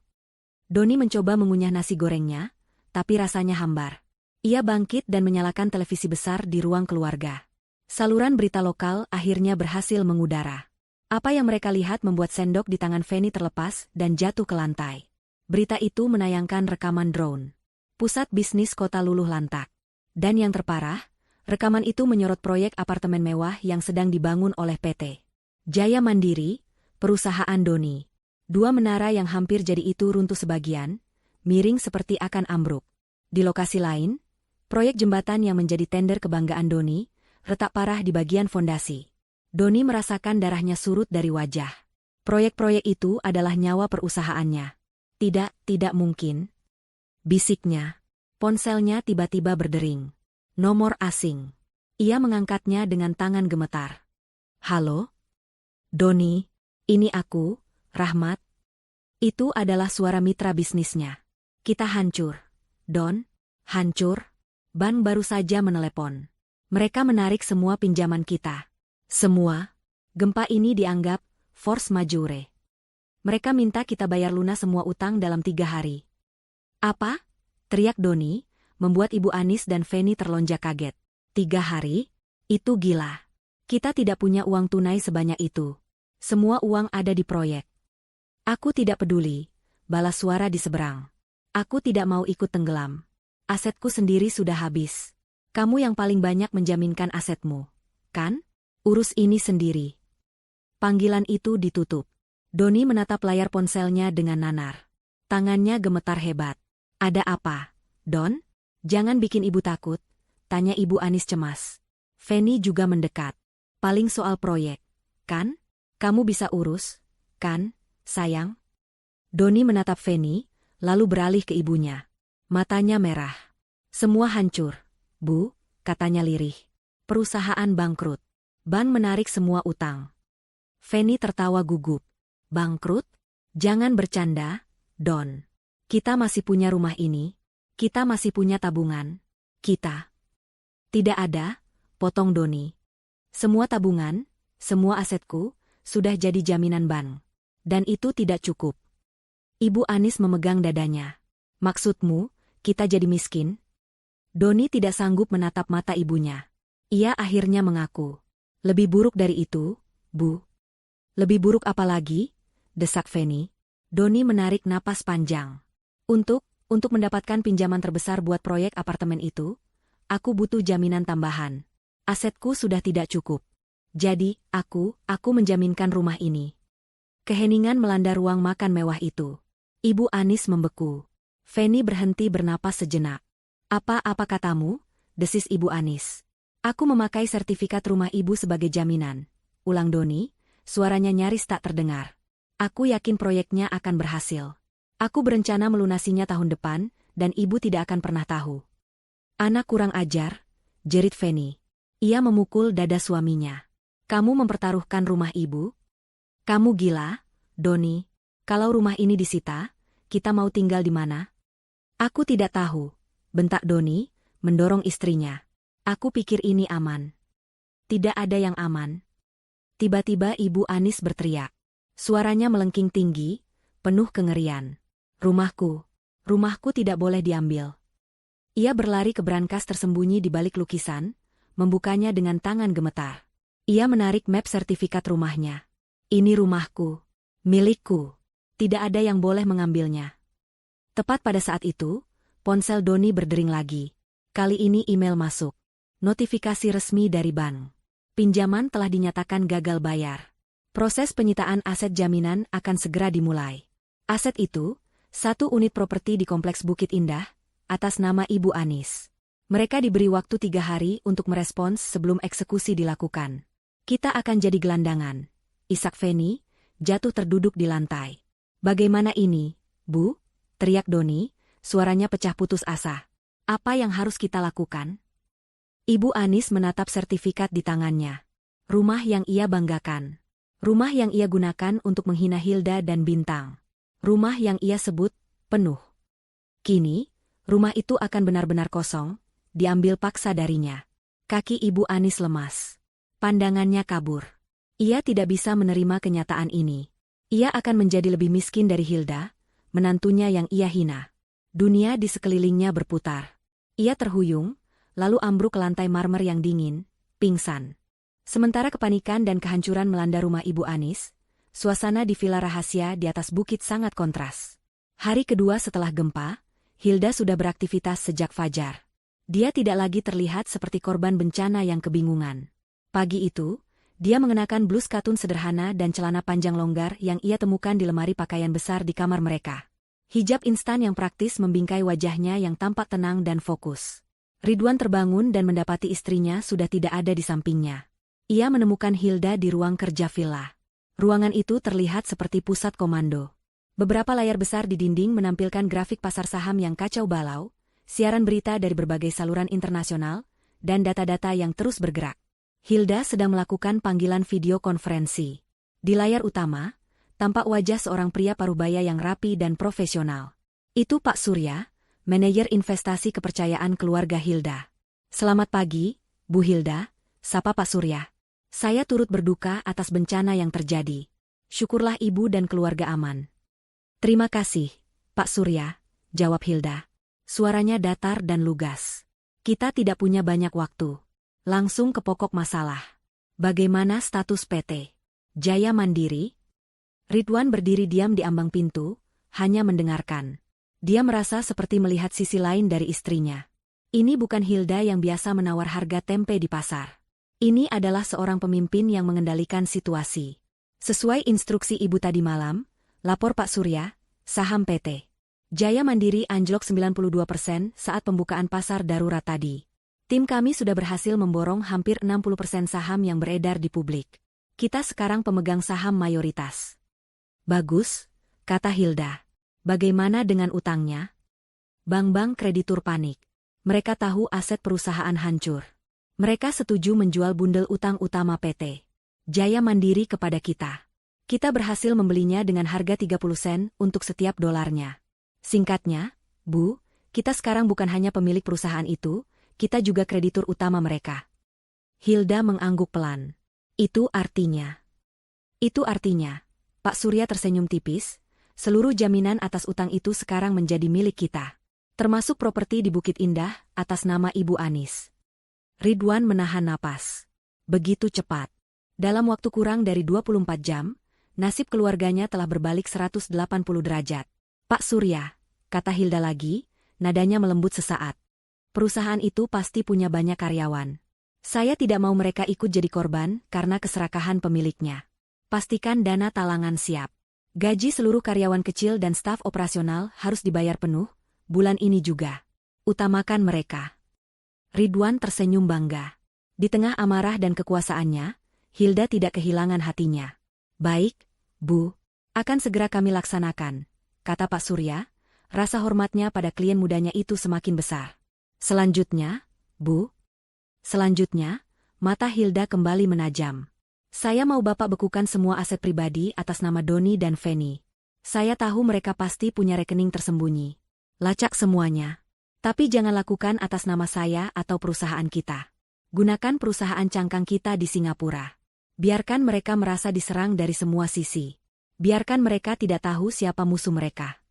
Doni mencoba mengunyah nasi gorengnya, tapi rasanya hambar. Ia bangkit dan menyalakan televisi besar di ruang keluarga. Saluran berita lokal akhirnya berhasil mengudara. Apa yang mereka lihat membuat sendok di tangan Feni terlepas dan jatuh ke lantai. Berita itu menayangkan rekaman drone. Pusat bisnis kota luluh lantak. Dan yang terparah, rekaman itu menyorot proyek apartemen mewah yang sedang dibangun oleh PT Jaya Mandiri, perusahaan Doni. 2 menara yang hampir jadi itu runtuh sebagian, miring seperti akan ambruk. Di lokasi lain, proyek jembatan yang menjadi tender kebanggaan Doni, retak parah di bagian fondasi. Doni merasakan darahnya surut dari wajah. Proyek-proyek itu adalah nyawa perusahaannya. Tidak mungkin. Bisiknya. Ponselnya tiba-tiba berdering. Nomor asing. Ia mengangkatnya dengan tangan gemetar. Halo? Doni, ini aku, Rahmat. Itu adalah suara mitra bisnisnya. Kita hancur. Don, hancur? Ban baru saja menelepon. Mereka menarik semua pinjaman kita. Semua? Gempa ini dianggap force majeure. Mereka minta kita bayar lunas semua utang dalam 3 hari. Apa? Teriak Doni, membuat Ibu Anis dan Feni terlonjak kaget. 3 hari? Itu gila. Kita tidak punya uang tunai sebanyak itu. Semua uang ada di proyek. Aku tidak peduli, balas suara di seberang. Aku tidak mau ikut tenggelam. Asetku sendiri sudah habis. Kamu yang paling banyak menjaminkan asetmu, kan? Urus ini sendiri. Panggilan itu ditutup. Doni menatap layar ponselnya dengan nanar. Tangannya gemetar hebat. Ada apa, Don? Jangan bikin ibu takut, tanya Ibu Anis cemas. Feni juga mendekat. Paling soal proyek, kan? Kamu bisa urus, kan, sayang? Doni menatap Feni, lalu beralih ke ibunya. Matanya merah. Semua hancur, Bu, katanya lirih. Perusahaan bangkrut. Ban menarik semua utang. Feni tertawa gugup. Bangkrut? Jangan bercanda, Don. Kita masih punya rumah ini. Kita masih punya tabungan. Kita. Tidak ada, potong Doni. Semua tabungan, semua asetku, sudah jadi jaminan bank. Dan itu tidak cukup. Ibu Anis memegang dadanya. Maksudmu, kita jadi miskin? Doni tidak sanggup menatap mata ibunya. Ia akhirnya mengaku. Lebih buruk dari itu, Bu. Lebih buruk apa lagi? Desak Feni. Doni menarik napas panjang. Untuk mendapatkan pinjaman terbesar buat proyek apartemen itu, aku butuh jaminan tambahan. Asetku sudah tidak cukup. Jadi, aku menjaminkan rumah ini. Keheningan melanda ruang makan mewah itu. Ibu Anis membeku. Feni berhenti bernapas sejenak. Apa katamu? Desis Ibu Anis. Aku memakai sertifikat rumah ibu sebagai jaminan. Ulang Doni, suaranya nyaris tak terdengar. Aku yakin proyeknya akan berhasil. Aku berencana melunasinya tahun depan, dan ibu tidak akan pernah tahu. Anak kurang ajar, jerit Feni. Ia memukul dada suaminya. Kamu mempertaruhkan rumah ibu? Kamu gila, Doni. Kalau rumah ini disita, kita mau tinggal di mana? Aku tidak tahu, bentak Doni, mendorong istrinya. Aku pikir ini aman. Tidak ada yang aman. Tiba-tiba Ibu Anis berteriak. Suaranya melengking tinggi, penuh kengerian. Rumahku tidak boleh diambil. Ia berlari ke brankas tersembunyi di balik lukisan, membukanya dengan tangan gemetar. Ia menarik map sertifikat rumahnya. Ini rumahku, milikku. Tidak ada yang boleh mengambilnya. Tepat pada saat itu, ponsel Doni berdering lagi. Kali ini email masuk. Notifikasi resmi dari bank. Pinjaman telah dinyatakan gagal bayar. Proses penyitaan aset jaminan akan segera dimulai. Aset itu, 1 unit properti di Kompleks Bukit Indah, atas nama Ibu Anis. Mereka diberi waktu 3 hari untuk merespons sebelum eksekusi dilakukan. Kita akan jadi gelandangan. Isak Feni, jatuh terduduk di lantai. Bagaimana ini, Bu? Teriak Doni, suaranya pecah putus asa. Apa yang harus kita lakukan? Ibu Anis menatap sertifikat di tangannya. Rumah yang ia banggakan. Rumah yang ia gunakan untuk menghina Hilda dan Bintang. Rumah yang ia sebut penuh. Kini, rumah itu akan benar-benar kosong, diambil paksa darinya. Kaki Ibu Anis lemas. Pandangannya kabur. Ia tidak bisa menerima kenyataan ini. Ia akan menjadi lebih miskin dari Hilda, menantunya yang ia hina. Dunia di sekelilingnya berputar. Ia terhuyung, lalu ambruk ke lantai marmer yang dingin, pingsan. Sementara kepanikan dan kehancuran melanda rumah Ibu Anis, suasana di villa rahasia di atas bukit sangat kontras. Hari kedua setelah gempa, Hilda sudah beraktivitas sejak fajar. Dia tidak lagi terlihat seperti korban bencana yang kebingungan. Pagi itu, dia mengenakan blus katun sederhana dan celana panjang longgar yang ia temukan di lemari pakaian besar di kamar mereka. Hijab instan yang praktis membingkai wajahnya yang tampak tenang dan fokus. Ridwan terbangun dan mendapati istrinya sudah tidak ada di sampingnya. Ia menemukan Hilda di ruang kerja villa. Ruangan itu terlihat seperti pusat komando. Beberapa layar besar di dinding menampilkan grafik pasar saham yang kacau balau, siaran berita dari berbagai saluran internasional, dan data-data yang terus bergerak. Hilda sedang melakukan panggilan video konferensi. Di layar utama, tampak wajah seorang pria parubaya yang rapi dan profesional. Itu Pak Surya, manajer investasi kepercayaan keluarga Hilda. Selamat pagi, Bu Hilda, sapa Pak Surya. Saya turut berduka atas bencana yang terjadi. Syukurlah ibu dan keluarga aman. Terima kasih, Pak Surya, jawab Hilda. Suaranya datar dan lugas. Kita tidak punya banyak waktu. Langsung ke pokok masalah. Bagaimana status PT Jaya Mandiri? Ridwan berdiri diam di ambang pintu, hanya mendengarkan. Dia merasa seperti melihat sisi lain dari istrinya. Ini bukan Hilda yang biasa menawar harga tempe di pasar. Ini adalah seorang pemimpin yang mengendalikan situasi. Sesuai instruksi ibu tadi malam, lapor Pak Surya, saham PT Jaya Mandiri anjlok 92% saat pembukaan pasar darurat tadi. Tim kami sudah berhasil memborong hampir 60% saham yang beredar di publik. Kita sekarang pemegang saham mayoritas. Bagus, kata Hilda. Bagaimana dengan utangnya? Bank-bank kreditur panik. Mereka tahu aset perusahaan hancur. Mereka setuju menjual bundel utang utama PT Jaya Mandiri kepada kita. Kita berhasil membelinya dengan harga 30 sen untuk setiap dolarnya. Singkatnya, Bu, kita sekarang bukan hanya pemilik perusahaan itu, kita juga kreditur utama mereka. Hilda mengangguk pelan. Itu artinya, Pak Surya tersenyum tipis, seluruh jaminan atas utang itu sekarang menjadi milik kita. Termasuk properti di Bukit Indah atas nama Ibu Anis. Ridwan menahan napas. Begitu cepat. Dalam waktu kurang dari 24 jam, nasib keluarganya telah berbalik 180 derajat. Pak Surya, kata Hilda lagi, nadanya melembut sesaat. Perusahaan itu pasti punya banyak karyawan. Saya tidak mau mereka ikut jadi korban karena keserakahan pemiliknya. Pastikan dana talangan siap. Gaji seluruh karyawan kecil dan staf operasional harus dibayar penuh, bulan ini juga. Utamakan mereka. Ridwan tersenyum bangga. Di tengah amarah dan kekuasaannya, Hilda tidak kehilangan hatinya. Baik, Bu, akan segera kami laksanakan, kata Pak Surya, rasa hormatnya pada klien mudanya itu semakin besar. Selanjutnya, Bu. Selanjutnya, mata Hilda kembali menajam. Saya mau Bapak bekukan semua aset pribadi atas nama Doni dan Feni. Saya tahu mereka pasti punya rekening tersembunyi. Lacak semuanya. Tapi jangan lakukan atas nama saya atau perusahaan kita. Gunakan perusahaan cangkang kita di Singapura. Biarkan mereka merasa diserang dari semua sisi. Biarkan mereka tidak tahu siapa musuh mereka.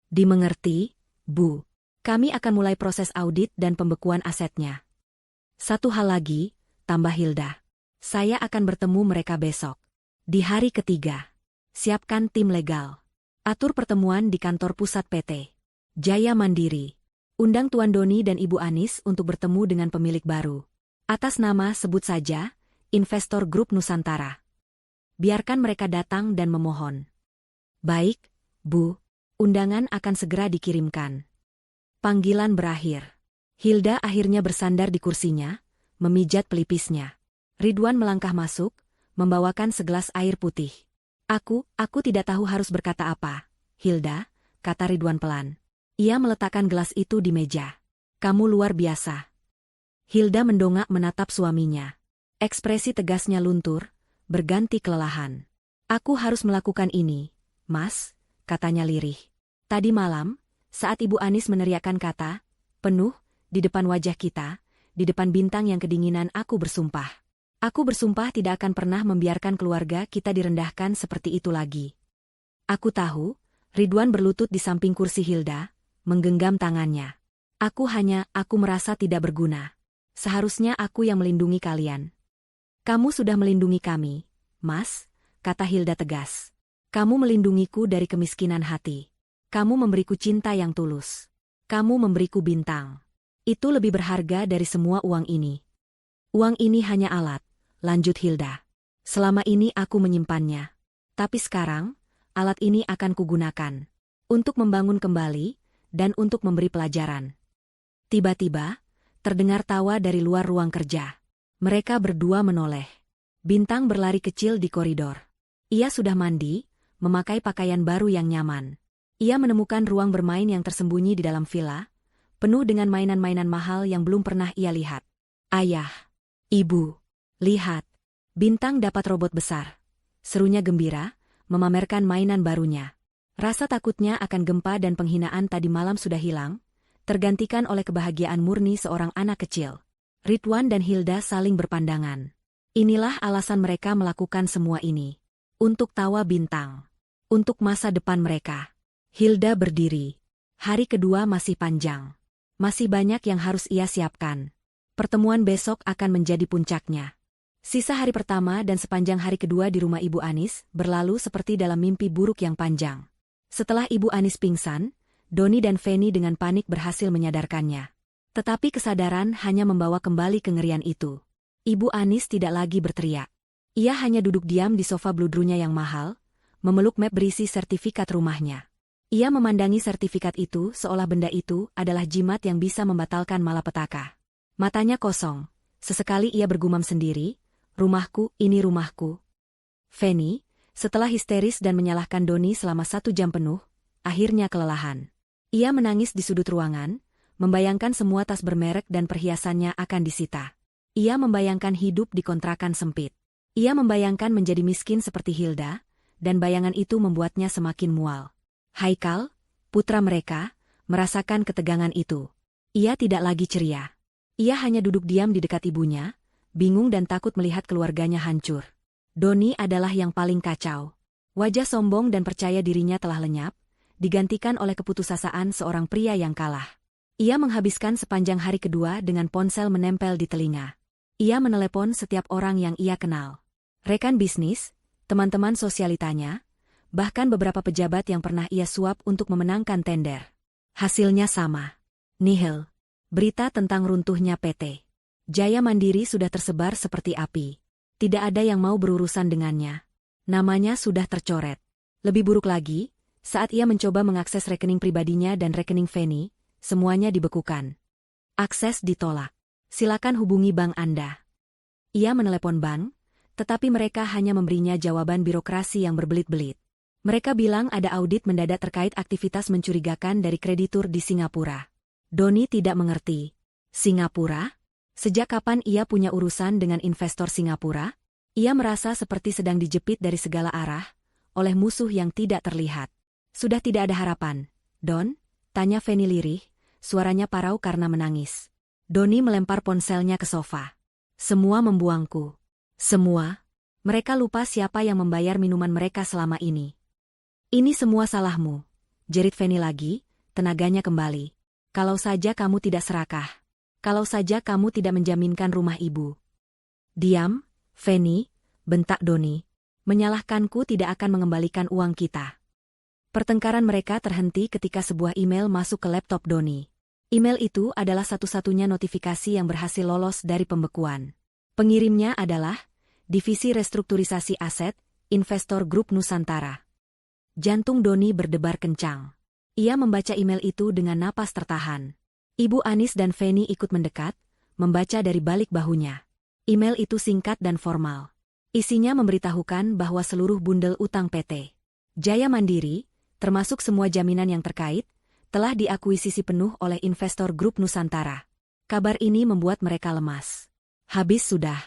Dimengerti, Bu. Kami akan mulai proses audit dan pembekuan asetnya. Satu hal lagi, tambah Hilda. Saya akan bertemu mereka besok. Di hari ketiga. Siapkan tim legal. Atur pertemuan di kantor pusat PT Jaya Mandiri. Undang Tuan Doni dan Ibu Anis untuk bertemu dengan pemilik baru. Atas nama sebut saja, Investor Grup Nusantara. Biarkan mereka datang dan memohon. Baik, Bu. Undangan akan segera dikirimkan. Panggilan berakhir. Hilda akhirnya bersandar di kursinya, memijat pelipisnya. Ridwan melangkah masuk, membawakan segelas air putih. Aku tidak tahu harus berkata apa. Hilda, kata Ridwan pelan. Ia meletakkan gelas itu di meja. Kamu luar biasa. Hilda mendongak menatap suaminya. Ekspresi tegasnya luntur, berganti kelelahan. Aku harus melakukan ini, Mas, katanya lirih. Tadi malam, saat Ibu Anis meneriakkan kata, penuh, di depan wajah kita, di depan bintang yang kedinginan aku bersumpah. Aku bersumpah tidak akan pernah membiarkan keluarga kita direndahkan seperti itu lagi. Aku tahu, Ridwan berlutut di samping kursi Hilda, menggenggam tangannya. Aku merasa tidak berguna. Seharusnya aku yang melindungi kalian. Kamu sudah melindungi kami, Mas, kata Hilda tegas. Kamu melindungiku dari kemiskinan hati. Kamu memberiku cinta yang tulus. Kamu memberiku bintang. Itu lebih berharga dari semua uang ini. Uang ini hanya alat, lanjut Hilda. Selama ini aku menyimpannya. Tapi sekarang, alat ini akan kugunakan. Untuk membangun kembali, dan untuk memberi pelajaran. Tiba-tiba, terdengar tawa dari luar ruang kerja. Mereka berdua menoleh. Bintang berlari kecil di koridor. Ia sudah mandi, memakai pakaian baru yang nyaman. Ia menemukan ruang bermain yang tersembunyi di dalam villa, penuh dengan mainan-mainan mahal yang belum pernah ia lihat. Ayah, ibu, lihat, Bintang dapat robot besar. Serunya gembira, memamerkan mainan barunya. Rasa takutnya akan gempa dan penghinaan tadi malam sudah hilang, tergantikan oleh kebahagiaan murni seorang anak kecil. Ridwan dan Hilda saling berpandangan. Inilah alasan mereka melakukan semua ini. Untuk tawa Bintang. Untuk masa depan mereka. Hilda berdiri. Hari kedua masih panjang. Masih banyak yang harus ia siapkan. Pertemuan besok akan menjadi puncaknya. Sisa hari pertama dan sepanjang hari kedua di rumah Ibu Anis berlalu seperti dalam mimpi buruk yang panjang. Setelah Ibu Anis pingsan, Doni dan Feni dengan panik berhasil menyadarkannya. Tetapi kesadaran hanya membawa kembali kengerian itu. Ibu Anis tidak lagi berteriak. Ia hanya duduk diam di sofa bludrunya yang mahal, memeluk map berisi sertifikat rumahnya. Ia memandangi sertifikat itu seolah benda itu adalah jimat yang bisa membatalkan malapetaka. Matanya kosong. Sesekali ia bergumam sendiri, "Rumahku, ini rumahku." Feni, setelah histeris dan menyalahkan Doni selama 1 jam penuh, akhirnya kelelahan. Ia menangis di sudut ruangan, membayangkan semua tas bermerek dan perhiasannya akan disita. Ia membayangkan hidup di kontrakan sempit. Ia membayangkan menjadi miskin seperti Hilda, dan bayangan itu membuatnya semakin mual. Haikal, putra mereka, merasakan ketegangan itu. Ia tidak lagi ceria. Ia hanya duduk diam di dekat ibunya, bingung dan takut melihat keluarganya hancur. Doni adalah yang paling kacau. Wajah sombong dan percaya dirinya telah lenyap, digantikan oleh keputusasaan seorang pria yang kalah. Ia menghabiskan sepanjang hari kedua dengan ponsel menempel di telinga. Ia menelepon setiap orang yang ia kenal. Rekan bisnis, teman-teman sosialitanya, bahkan beberapa pejabat yang pernah ia suap untuk memenangkan tender. Hasilnya sama. Nihil. Berita tentang runtuhnya PT Jaya Mandiri sudah tersebar seperti api. Tidak ada yang mau berurusan dengannya. Namanya sudah tercoret. Lebih buruk lagi, saat ia mencoba mengakses rekening pribadinya dan rekening Feni, semuanya dibekukan. Akses ditolak. Silakan hubungi bank Anda. Ia menelepon bank, tetapi mereka hanya memberinya jawaban birokrasi yang berbelit-belit. Mereka bilang ada audit mendadak terkait aktivitas mencurigakan dari kreditur di Singapura. Doni tidak mengerti. Singapura? Sejak kapan ia punya urusan dengan investor Singapura? Ia merasa seperti sedang dijepit dari segala arah, oleh musuh yang tidak terlihat. Sudah tidak ada harapan, Don? Tanya Feni lirih, suaranya parau karena menangis. Doni melempar ponselnya ke sofa. Semua membuangku. Semua? Mereka lupa siapa yang membayar minuman mereka selama ini. Ini semua salahmu, jerit Feni lagi, tenaganya kembali. Kalau saja kamu tidak serakah. Kalau saja kamu tidak menjaminkan rumah ibu. Diam, Feni, bentak Doni. Menyalahkanku tidak akan mengembalikan uang kita. Pertengkaran mereka terhenti ketika sebuah email masuk ke laptop Doni. Email itu adalah satu-satunya notifikasi yang berhasil lolos dari pembekuan. Pengirimnya adalah Divisi Restrukturisasi Aset, Investor Grup Nusantara. Jantung Doni berdebar kencang. Ia membaca email itu dengan napas tertahan. Ibu Anis dan Feni ikut mendekat, membaca dari balik bahunya. Email itu singkat dan formal. Isinya memberitahukan bahwa seluruh bundel utang PT Jaya Mandiri, termasuk semua jaminan yang terkait, telah diakuisisi penuh oleh investor grup Nusantara. Kabar ini membuat mereka lemas. Habis sudah.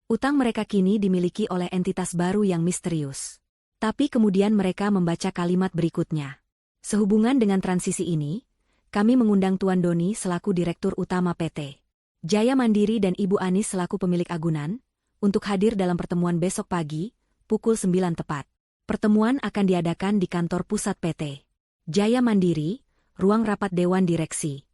Utang mereka kini dimiliki oleh entitas baru yang misterius. Tapi kemudian mereka membaca kalimat berikutnya. Sehubungan dengan transisi ini, kami mengundang Tuan Doni selaku Direktur Utama PT Jaya Mandiri dan Ibu Anis selaku pemilik agunan, untuk hadir dalam pertemuan besok pagi, pukul 9 tepat. Pertemuan akan diadakan di kantor pusat PT Jaya Mandiri, ruang rapat Dewan Direksi.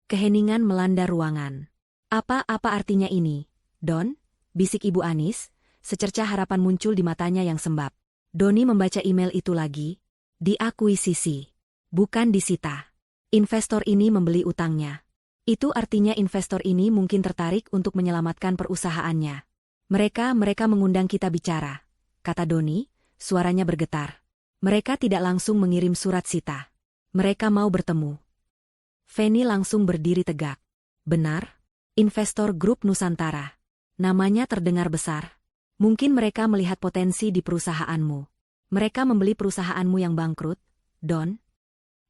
Keheningan melanda ruangan. Apa-apa artinya ini, Don? Bisik Ibu Anis, secercah harapan muncul di matanya yang sembab. Doni membaca email itu lagi. Diakuisisi. Bukan disita. Investor ini membeli utangnya. Itu artinya investor ini mungkin tertarik untuk menyelamatkan perusahaannya. Mereka mengundang kita bicara, kata Doni, suaranya bergetar. Mereka tidak langsung mengirim surat sita. Mereka mau bertemu. Feni langsung berdiri tegak. Benar? Investor Grup Nusantara. Namanya terdengar besar. Mungkin mereka melihat potensi di perusahaanmu. Mereka membeli perusahaanmu yang bangkrut, Don.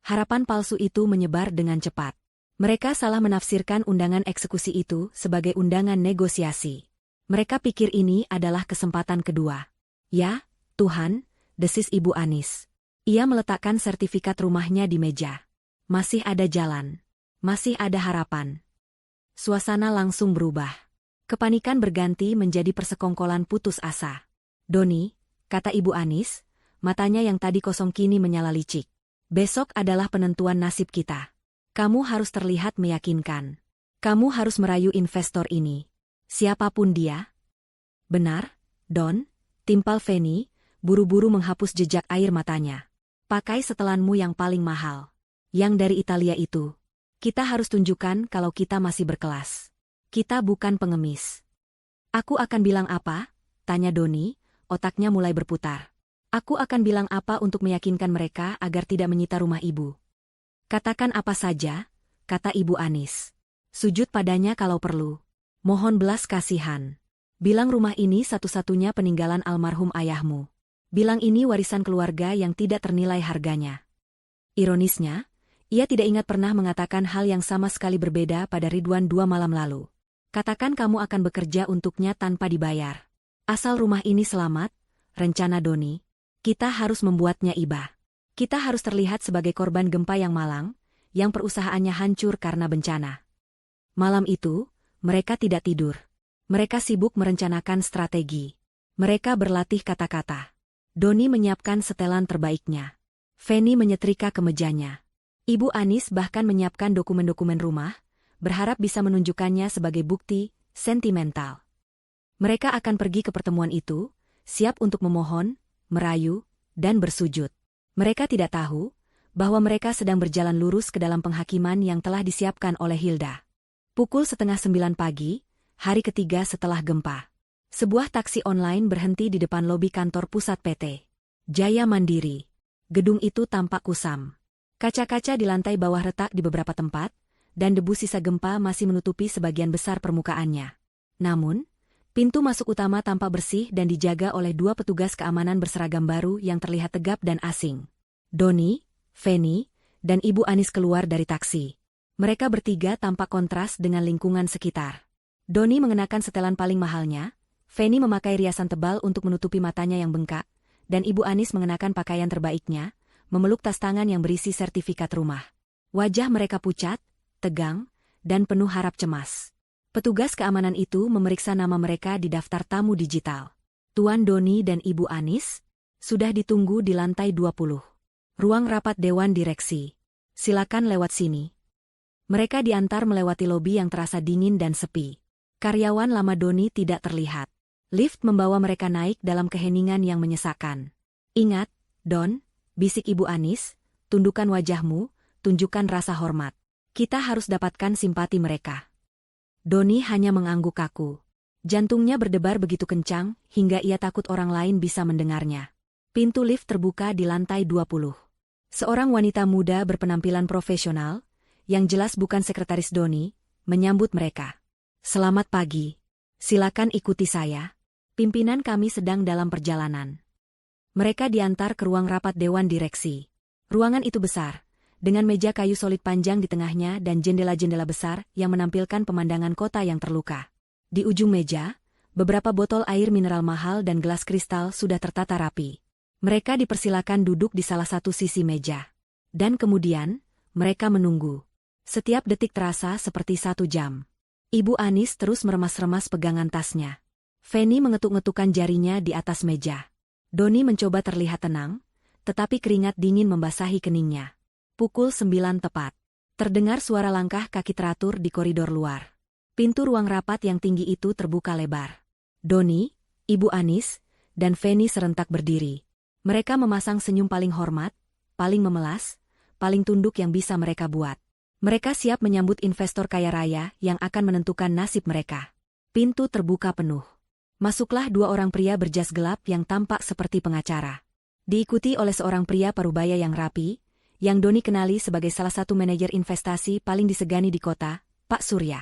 Harapan palsu itu menyebar dengan cepat. Mereka salah menafsirkan undangan eksekusi itu sebagai undangan negosiasi. Mereka pikir ini adalah kesempatan kedua. Ya, Tuhan, desis Ibu Anis. Ia meletakkan sertifikat rumahnya di meja. Masih ada jalan. Masih ada harapan. Suasana langsung berubah. Kepanikan berganti menjadi persekongkolan putus asa. Doni, kata Ibu Anis, matanya yang tadi kosong kini menyala licik. Besok adalah penentuan nasib kita. Kamu harus terlihat meyakinkan. Kamu harus merayu investor ini. Siapapun dia. Benar, Don, timpal Fanny, buru-buru menghapus jejak air matanya. Pakai setelanmu yang paling mahal. Yang dari Italia itu. Kita harus tunjukkan kalau kita masih berkelas. Kita bukan pengemis. Aku akan bilang apa? Tanya Doni, otaknya mulai berputar. Aku akan bilang apa untuk meyakinkan mereka agar tidak menyita rumah ibu. Katakan apa saja, kata Ibu Anis. Sujud padanya kalau perlu. Mohon belas kasihan. Bilang rumah ini satu-satunya peninggalan almarhum ayahmu. Bilang ini warisan keluarga yang tidak ternilai harganya. Ironisnya, ia tidak ingat pernah mengatakan hal yang sama sekali berbeda pada Ridwan 2 malam lalu. Katakan kamu akan bekerja untuknya tanpa dibayar. Asal rumah ini selamat, rencana Doni, kita harus membuatnya iba. Kita harus terlihat sebagai korban gempa yang malang, yang perusahaannya hancur karena bencana. Malam itu, mereka tidak tidur. Mereka sibuk merencanakan strategi. Mereka berlatih kata-kata. Doni menyiapkan setelan terbaiknya. Fanny menyetrika kemejanya. Ibu Anis bahkan menyiapkan dokumen-dokumen rumah, berharap bisa menunjukkannya sebagai bukti sentimental. Mereka akan pergi ke pertemuan itu, siap untuk memohon, merayu, dan bersujud. Mereka tidak tahu bahwa mereka sedang berjalan lurus ke dalam penghakiman yang telah disiapkan oleh Hilda. Pukul 8:30 pagi, hari ketiga setelah gempa. Sebuah taksi online berhenti di depan lobi kantor pusat PT Jaya Mandiri. Gedung itu tampak kusam. Kaca-kaca di lantai bawah retak di beberapa tempat, dan debu sisa gempa masih menutupi sebagian besar permukaannya. Namun, pintu masuk utama tampak bersih dan dijaga oleh 2 petugas keamanan berseragam baru yang terlihat tegap dan asing. Doni, Fanny, dan Ibu Anis keluar dari taksi. Mereka bertiga tampak kontras dengan lingkungan sekitar. Doni mengenakan setelan paling mahalnya, Fanny memakai riasan tebal untuk menutupi matanya yang bengkak, dan Ibu Anis mengenakan pakaian terbaiknya, memeluk tas tangan yang berisi sertifikat rumah. Wajah mereka pucat, tegang, dan penuh harap cemas. Petugas keamanan itu memeriksa nama mereka di daftar tamu digital. Tuan Doni dan Ibu Anis sudah ditunggu di lantai 20. Ruang rapat Dewan Direksi. Silakan lewat sini. Mereka diantar melewati lobi yang terasa dingin dan sepi. Karyawan lama Doni tidak terlihat. Lift membawa mereka naik dalam keheningan yang menyesakkan. Ingat, Don, bisik Ibu Anis, tundukkan wajahmu, tunjukkan rasa hormat. Kita harus dapatkan simpati mereka. Doni hanya mengangguk kaku. Jantungnya berdebar begitu kencang, hingga ia takut orang lain bisa mendengarnya. Pintu lift terbuka di lantai 20. Seorang wanita muda berpenampilan profesional, yang jelas bukan sekretaris Doni, menyambut mereka. Selamat pagi. Silakan ikuti saya. Pimpinan kami sedang dalam perjalanan. Mereka diantar ke ruang rapat Dewan Direksi. Ruangan itu besar, dengan meja kayu solid panjang di tengahnya dan jendela-jendela besar yang menampilkan pemandangan kota yang terluka. Di ujung meja, beberapa botol air mineral mahal dan gelas kristal sudah tertata rapi. Mereka dipersilakan duduk di salah satu sisi meja. Dan kemudian, mereka menunggu. Setiap detik terasa seperti 1 jam. Ibu Anis terus meremas-remas pegangan tasnya. Fanny mengetuk-ngetukkan jarinya di atas meja. Doni mencoba terlihat tenang, tetapi keringat dingin membasahi keningnya. Pukul 9 tepat. Terdengar suara langkah kaki teratur di koridor luar. Pintu ruang rapat yang tinggi itu terbuka lebar. Doni, Ibu Anis, dan Fanny serentak berdiri. Mereka memasang senyum paling hormat, paling memelas, paling tunduk yang bisa mereka buat. Mereka siap menyambut investor kaya raya yang akan menentukan nasib mereka. Pintu terbuka penuh. Masuklah 2 orang pria berjas gelap yang tampak seperti pengacara. Diikuti oleh seorang pria parubaya yang rapi, yang Doni kenali sebagai salah satu manajer investasi paling disegani di kota, Pak Surya.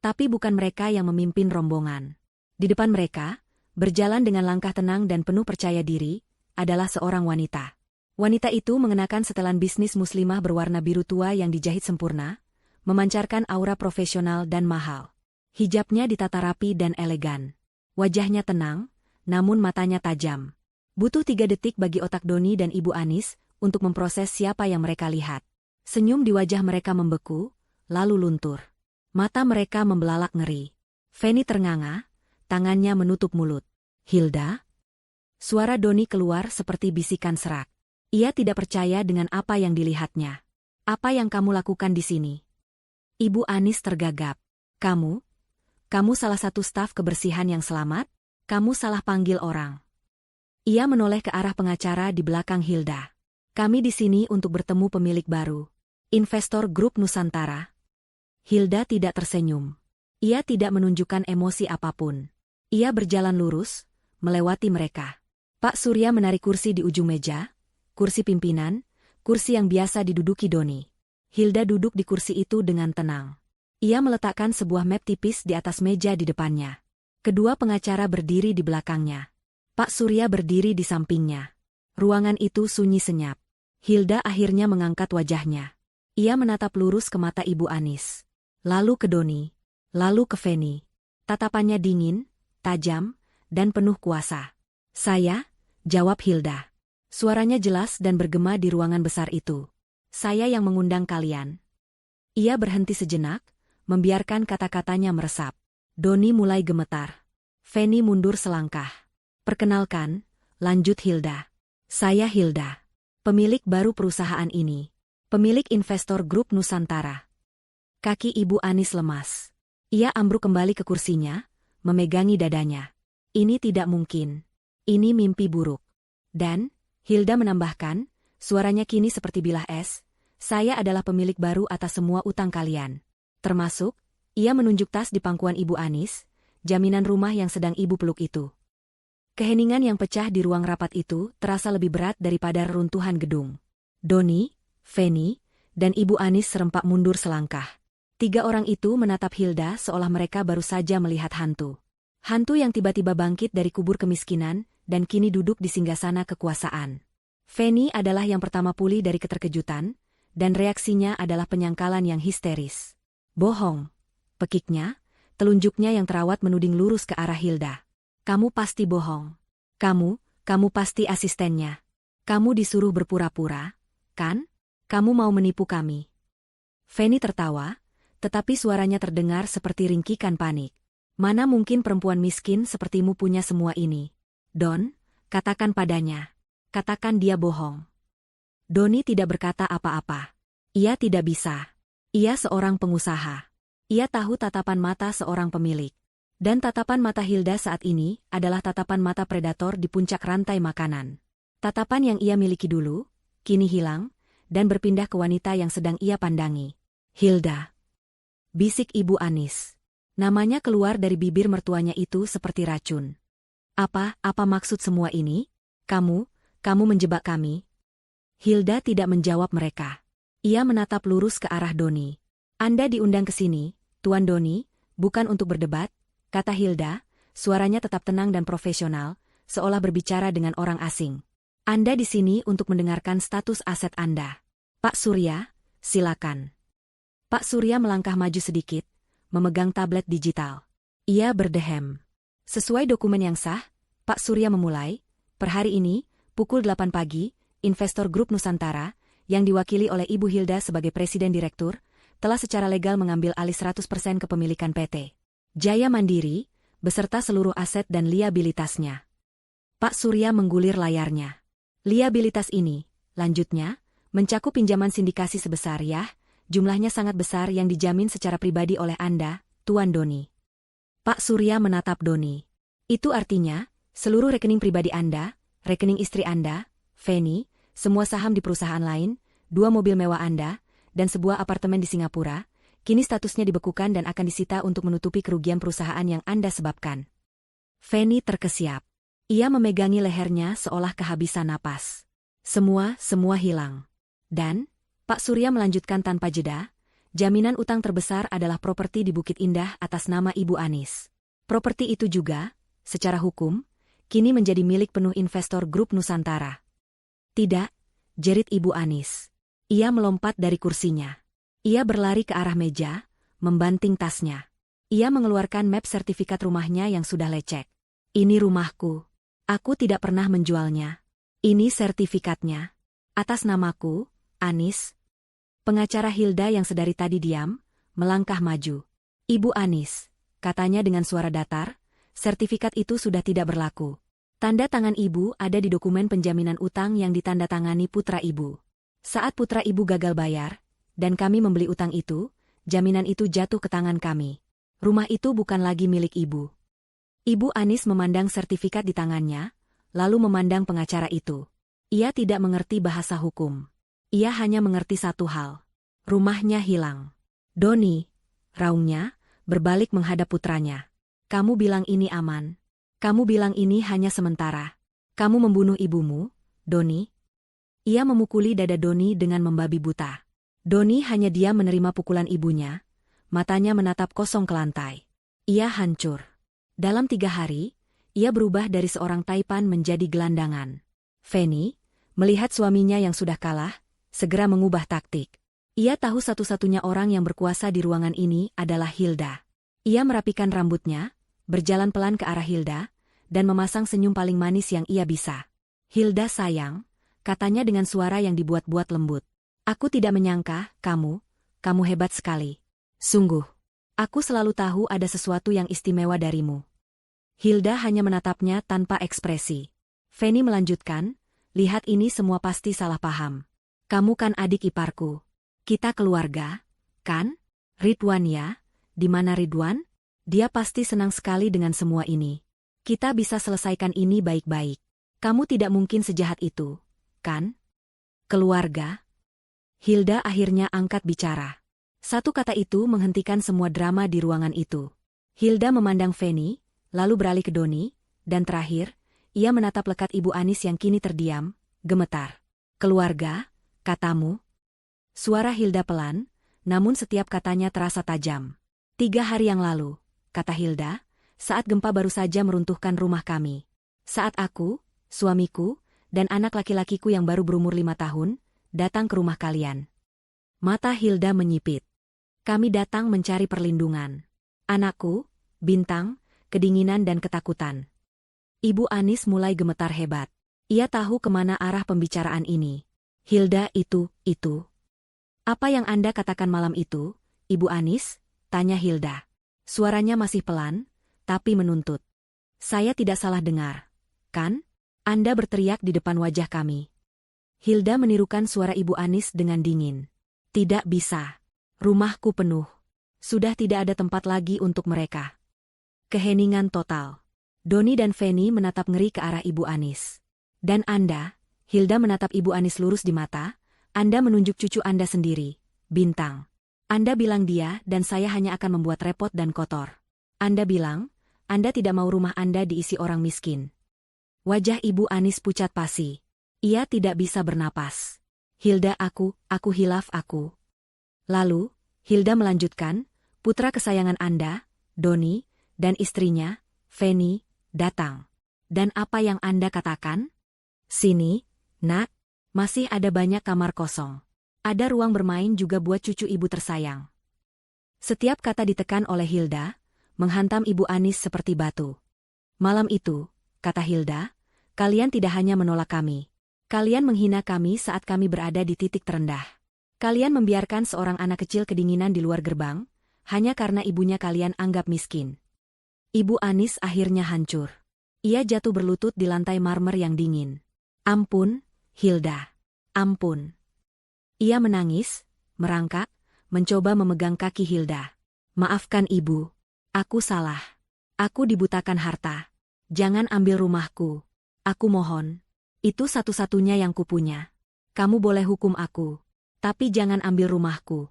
Tapi bukan mereka yang memimpin rombongan. Di depan mereka, berjalan dengan langkah tenang dan penuh percaya diri, adalah seorang wanita. Wanita itu mengenakan setelan bisnis muslimah berwarna biru tua yang dijahit sempurna, memancarkan aura profesional dan mahal. Hijabnya ditata rapi dan elegan. Wajahnya tenang, namun matanya tajam. Butuh 3 detik bagi otak Doni dan Ibu Anis untuk memproses siapa yang mereka lihat. Senyum di wajah mereka membeku, lalu luntur. Mata mereka membelalak ngeri. Feni ternganga, tangannya menutup mulut. "Hilda?" Suara Doni keluar seperti bisikan serak. Ia tidak percaya dengan apa yang dilihatnya. "Apa yang kamu lakukan di sini?" Ibu Anis tergagap. Kamu salah satu staf kebersihan yang selamat? Kamu salah panggil orang." Ia menoleh ke arah pengacara di belakang Hilda. "Kami di sini untuk bertemu pemilik baru. Investor Grup Nusantara." Hilda tidak tersenyum. Ia tidak menunjukkan emosi apapun. Ia berjalan lurus, melewati mereka. Pak Surya menarik kursi di ujung meja, kursi pimpinan, kursi yang biasa diduduki Doni. Hilda duduk di kursi itu dengan tenang. Ia meletakkan sebuah map tipis di atas meja di depannya. Kedua pengacara berdiri di belakangnya. Pak Surya berdiri di sampingnya. Ruangan itu sunyi senyap. Hilda akhirnya mengangkat wajahnya. Ia menatap lurus ke mata Ibu Anis. Lalu ke Doni. Lalu ke Feni. Tatapannya dingin, tajam, dan penuh kuasa. "Saya," jawab Hilda. Suaranya jelas dan bergema di ruangan besar itu. "Saya yang mengundang kalian." Ia berhenti sejenak, membiarkan kata-katanya meresap. Doni mulai gemetar. Feni mundur selangkah. "Perkenalkan," lanjut Hilda. "Saya Hilda, pemilik baru perusahaan ini. Pemilik investor Grup Nusantara." Kaki Ibu Anis lemas. Ia ambruk kembali ke kursinya, memegangi dadanya. "Ini tidak mungkin. Ini mimpi buruk." Dan, Hilda menambahkan, suaranya kini seperti bilah es, "Saya adalah pemilik baru atas semua utang kalian. Termasuk," ia menunjuk tas di pangkuan Ibu Anis, "jaminan rumah yang sedang ibu peluk itu." Keheningan yang pecah di ruang rapat itu terasa lebih berat daripada reruntuhan gedung. Doni, Feni, dan Ibu Anis serempak mundur selangkah. 3 orang itu menatap Hilda seolah mereka baru saja melihat hantu. Hantu yang tiba-tiba bangkit dari kubur kemiskinan dan kini duduk di singgasana kekuasaan. Feni adalah yang pertama pulih dari keterkejutan, dan reaksinya adalah penyangkalan yang histeris. "Bohong," pekiknya, telunjuknya yang terawat menuding lurus ke arah Hilda. "Kamu pasti bohong. Kamu pasti asistennya. Kamu disuruh berpura-pura, kan? Kamu mau menipu kami." Feni tertawa, tetapi suaranya terdengar seperti ringkikan panik. "Mana mungkin perempuan miskin sepertimu punya semua ini? Don, katakan padanya. Katakan dia bohong." Doni tidak berkata apa-apa. Ia tidak bisa. Ia seorang pengusaha. Ia tahu tatapan mata seorang pemilik. Dan tatapan mata Hilda saat ini adalah tatapan mata predator di puncak rantai makanan. Tatapan yang ia miliki dulu, kini hilang, dan berpindah ke wanita yang sedang ia pandangi. "Hilda," bisik Ibu Anis. Namanya keluar dari bibir mertuanya itu seperti racun. Apa maksud semua ini? Kamu menjebak kami?" Hilda tidak menjawab mereka. Ia menatap lurus ke arah Doni. "Anda diundang ke sini, Tuan Doni, bukan untuk berdebat," kata Hilda, suaranya tetap tenang dan profesional, seolah berbicara dengan orang asing. "Anda di sini untuk mendengarkan status aset Anda. Pak Surya, silakan." Pak Surya melangkah maju sedikit, memegang tablet digital. Ia berdehem. Sesuai dokumen yang sah, Pak Surya memulai, "Per hari ini, pukul 8 pagi, investor Grup Nusantara, yang diwakili oleh Ibu Hilda sebagai Presiden Direktur, telah secara legal mengambil alih 100% kepemilikan PT Jaya Mandiri, beserta seluruh aset dan liabilitasnya." Pak Surya menggulir layarnya. "Liabilitas ini," lanjutnya, "mencakup pinjaman sindikasi sebesar jumlahnya sangat besar yang dijamin secara pribadi oleh Anda, Tuan Doni." Pak Surya menatap Doni. "Itu artinya, seluruh rekening pribadi Anda, rekening istri Anda, Feni, semua saham di perusahaan lain, 2 mobil mewah Anda, dan sebuah apartemen di Singapura, kini statusnya dibekukan dan akan disita untuk menutupi kerugian perusahaan yang Anda sebabkan." Feni terkesiap. Ia memegangi lehernya seolah kehabisan napas. Semua hilang. Dan, Pak Surya melanjutkan tanpa jeda, "Jaminan utang terbesar adalah properti di Bukit Indah atas nama Ibu Anis. Properti itu juga, secara hukum, kini menjadi milik penuh investor grup Nusantara. Tidak, jerit Ibu Anis. Ia melompat dari kursinya. Ia berlari ke arah meja, membanting tasnya. Ia mengeluarkan map sertifikat rumahnya yang sudah lecek. Ini rumahku. Aku tidak pernah menjualnya. Ini sertifikatnya. Atas namaku, Anis. Pengacara Hilda yang sedari tadi diam, melangkah maju. Ibu Anis, katanya dengan suara datar, sertifikat itu sudah tidak berlaku. Tanda tangan ibu ada di dokumen penjaminan utang yang ditandatangani putra ibu. Saat putra ibu gagal bayar, dan kami membeli utang itu, jaminan itu jatuh ke tangan kami. Rumah itu bukan lagi milik ibu. Ibu Anis memandang sertifikat di tangannya, lalu memandang pengacara itu. Ia tidak mengerti bahasa hukum. Ia hanya mengerti satu hal. Rumahnya hilang. Doni, raungnya, berbalik menghadap putranya. Kamu bilang ini aman. Kamu bilang ini hanya sementara. Kamu membunuh ibumu, Doni. Ia memukuli dada Doni dengan membabi buta. Doni hanya diam menerima pukulan ibunya. Matanya menatap kosong ke lantai. Ia hancur. Dalam 3 hari, ia berubah dari seorang taipan menjadi gelandangan. Feni, melihat suaminya yang sudah kalah, segera mengubah taktik. Ia tahu satu-satunya orang yang berkuasa di ruangan ini adalah Hilda. Ia merapikan rambutnya, berjalan pelan ke arah Hilda, dan memasang senyum paling manis yang ia bisa. Hilda sayang, katanya dengan suara yang dibuat-buat lembut. Aku tidak menyangka, kamu hebat sekali. Sungguh, aku selalu tahu ada sesuatu yang istimewa darimu. Hilda hanya menatapnya tanpa ekspresi. Feni melanjutkan, lihat ini semua pasti salah paham. Kamu kan adik iparku. Kita keluarga, kan? Ridwan ya, di mana Ridwan? Dia pasti senang sekali dengan semua ini. Kita bisa selesaikan ini baik-baik. Kamu tidak mungkin sejahat itu, kan? Keluarga? Hilda akhirnya angkat bicara. Satu kata itu menghentikan semua drama di ruangan itu. Hilda memandang Feni, lalu beralih ke Doni, dan terakhir, ia menatap lekat Ibu Anis yang kini terdiam, gemetar. Keluarga, katamu? Suara Hilda pelan, namun setiap katanya terasa tajam. 3 hari yang lalu, kata Hilda, saat gempa baru saja meruntuhkan rumah kami. Saat aku, suamiku, dan anak laki-lakiku yang baru berumur 5 tahun, datang ke rumah kalian. Mata Hilda menyipit. Kami datang mencari perlindungan. Anakku, Bintang, kedinginan dan ketakutan. Ibu Anis mulai gemetar hebat. Ia tahu kemana arah pembicaraan ini. Hilda itu. Apa yang Anda katakan malam itu, Ibu Anis? Tanya Hilda. Suaranya masih pelan, tapi menuntut. Saya tidak salah dengar, kan? Anda berteriak di depan wajah kami. Hilda menirukan suara Ibu Anis dengan dingin. Tidak bisa. Rumahku penuh. Sudah tidak ada tempat lagi untuk mereka. Keheningan total. Doni dan Feni menatap ngeri ke arah Ibu Anis. Dan Anda, Hilda menatap Ibu Anis lurus di mata, Anda menunjuk cucu Anda sendiri, Bintang. Anda bilang dia dan saya hanya akan membuat repot dan kotor. Anda bilang, Anda tidak mau rumah Anda diisi orang miskin. Wajah Ibu Anis pucat pasi. Ia tidak bisa bernapas. Hilda aku hilaf aku. Lalu, Hilda melanjutkan, putra kesayangan Anda, Doni, dan istrinya, Feni, datang. Dan apa yang Anda katakan? Sini, nak, masih ada banyak kamar kosong. Ada ruang bermain juga buat cucu ibu tersayang. Setiap kata ditekan oleh Hilda, menghantam Ibu Anis seperti batu. Malam itu, kata Hilda, kalian tidak hanya menolak kami. Kalian menghina kami saat kami berada di titik terendah. Kalian membiarkan seorang anak kecil kedinginan di luar gerbang, hanya karena ibunya kalian anggap miskin. Ibu Anis akhirnya hancur. Ia jatuh berlutut di lantai marmer yang dingin. Ampun, Hilda. Ampun. Ia menangis, merangkak, mencoba memegang kaki Hilda. Maafkan ibu. Aku salah. Aku dibutakan harta. Jangan ambil rumahku. Aku mohon. Itu satu-satunya yang kupunya. Kamu boleh hukum aku. Tapi jangan ambil rumahku.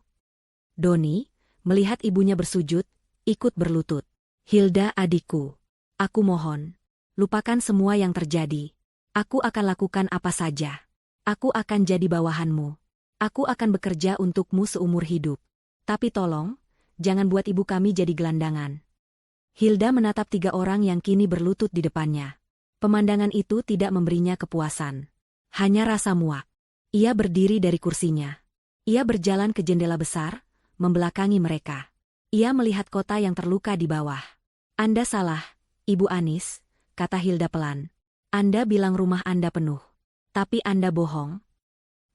Doni, melihat ibunya bersujud, ikut berlutut. Hilda adikku. Aku mohon. Lupakan semua yang terjadi. Aku akan lakukan apa saja. Aku akan jadi bawahanmu. Aku akan bekerja untukmu seumur hidup. Tapi tolong, jangan buat ibu kami jadi gelandangan. Hilda menatap 3 orang yang kini berlutut di depannya. Pemandangan itu tidak memberinya kepuasan. Hanya rasa muak. Ia berdiri dari kursinya. Ia berjalan ke jendela besar, membelakangi mereka. Ia melihat kota yang terluka di bawah. Anda salah, Ibu Anis, kata Hilda pelan. Anda bilang rumah Anda penuh. Tapi Anda bohong.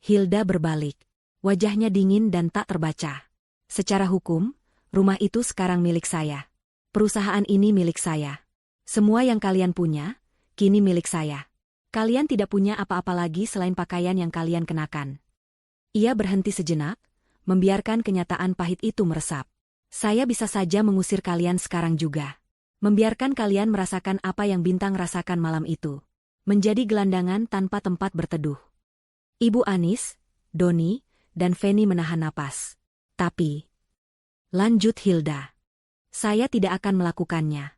Hilda berbalik. Wajahnya dingin dan tak terbaca. Secara hukum, rumah itu sekarang milik saya. Perusahaan ini milik saya. Semua yang kalian punya, kini milik saya. Kalian tidak punya apa-apa lagi selain pakaian yang kalian kenakan. Ia berhenti sejenak, membiarkan kenyataan pahit itu meresap. Saya bisa saja mengusir kalian sekarang juga. Membiarkan kalian merasakan apa yang Bintang rasakan malam itu. Menjadi gelandangan tanpa tempat berteduh. Ibu Anis, Doni, dan Feni menahan napas. Tapi, lanjut Hilda, saya tidak akan melakukannya.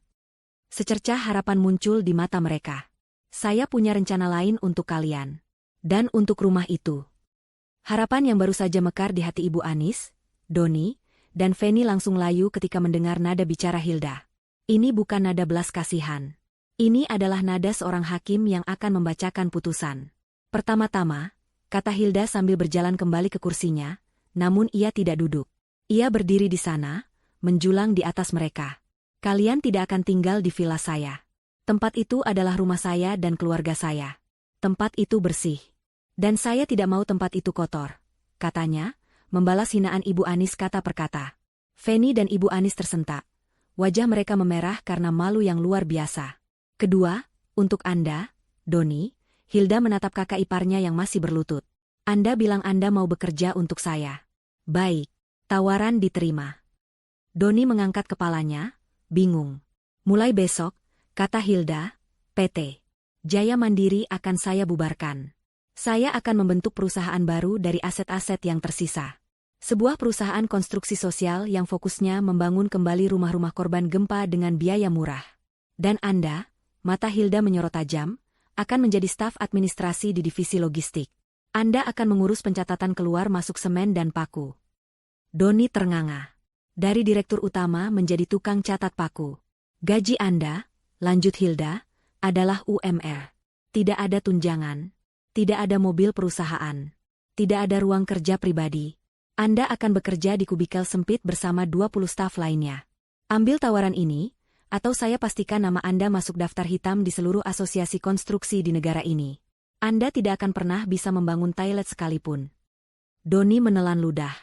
Secercah harapan muncul di mata mereka. Saya punya rencana lain untuk kalian. Dan untuk rumah itu. Harapan yang baru saja mekar di hati Ibu Anis, Doni, dan Feni langsung layu ketika mendengar nada bicara Hilda. Ini bukan nada belas kasihan. Ini adalah nada seorang hakim yang akan membacakan putusan. Pertama-tama, kata Hilda sambil berjalan kembali ke kursinya, namun ia tidak duduk. Ia berdiri di sana, menjulang di atas mereka. Kalian tidak akan tinggal di villa saya. Tempat itu adalah rumah saya dan keluarga saya. Tempat itu bersih. Dan saya tidak mau tempat itu kotor, katanya, membalas hinaan Ibu Anis kata per kata. Feni dan Ibu Anis tersentak. Wajah mereka memerah karena malu yang luar biasa. Kedua, untuk Anda, Doni, Hilda menatap kakak iparnya yang masih berlutut. Anda bilang Anda mau bekerja untuk saya. Baik, tawaran diterima. Doni mengangkat kepalanya, bingung. Mulai besok, kata Hilda, PT Jaya Mandiri akan saya bubarkan. Saya akan membentuk perusahaan baru dari aset-aset yang tersisa. Sebuah perusahaan konstruksi sosial yang fokusnya membangun kembali rumah-rumah korban gempa dengan biaya murah. Dan Anda, mata Hilda menyorot tajam, akan menjadi staf administrasi di divisi logistik. Anda akan mengurus pencatatan keluar masuk semen dan paku. Doni ternganga. Dari direktur utama menjadi tukang catat paku. Gaji Anda, lanjut Hilda, adalah UMR. Tidak ada tunjangan. Tidak ada mobil perusahaan. Tidak ada ruang kerja pribadi. Anda akan bekerja di kubikel sempit bersama 20 staf lainnya. Ambil tawaran ini, atau saya pastikan nama Anda masuk daftar hitam di seluruh asosiasi konstruksi di negara ini. Anda tidak akan pernah bisa membangun toilet sekalipun. Doni menelan ludah.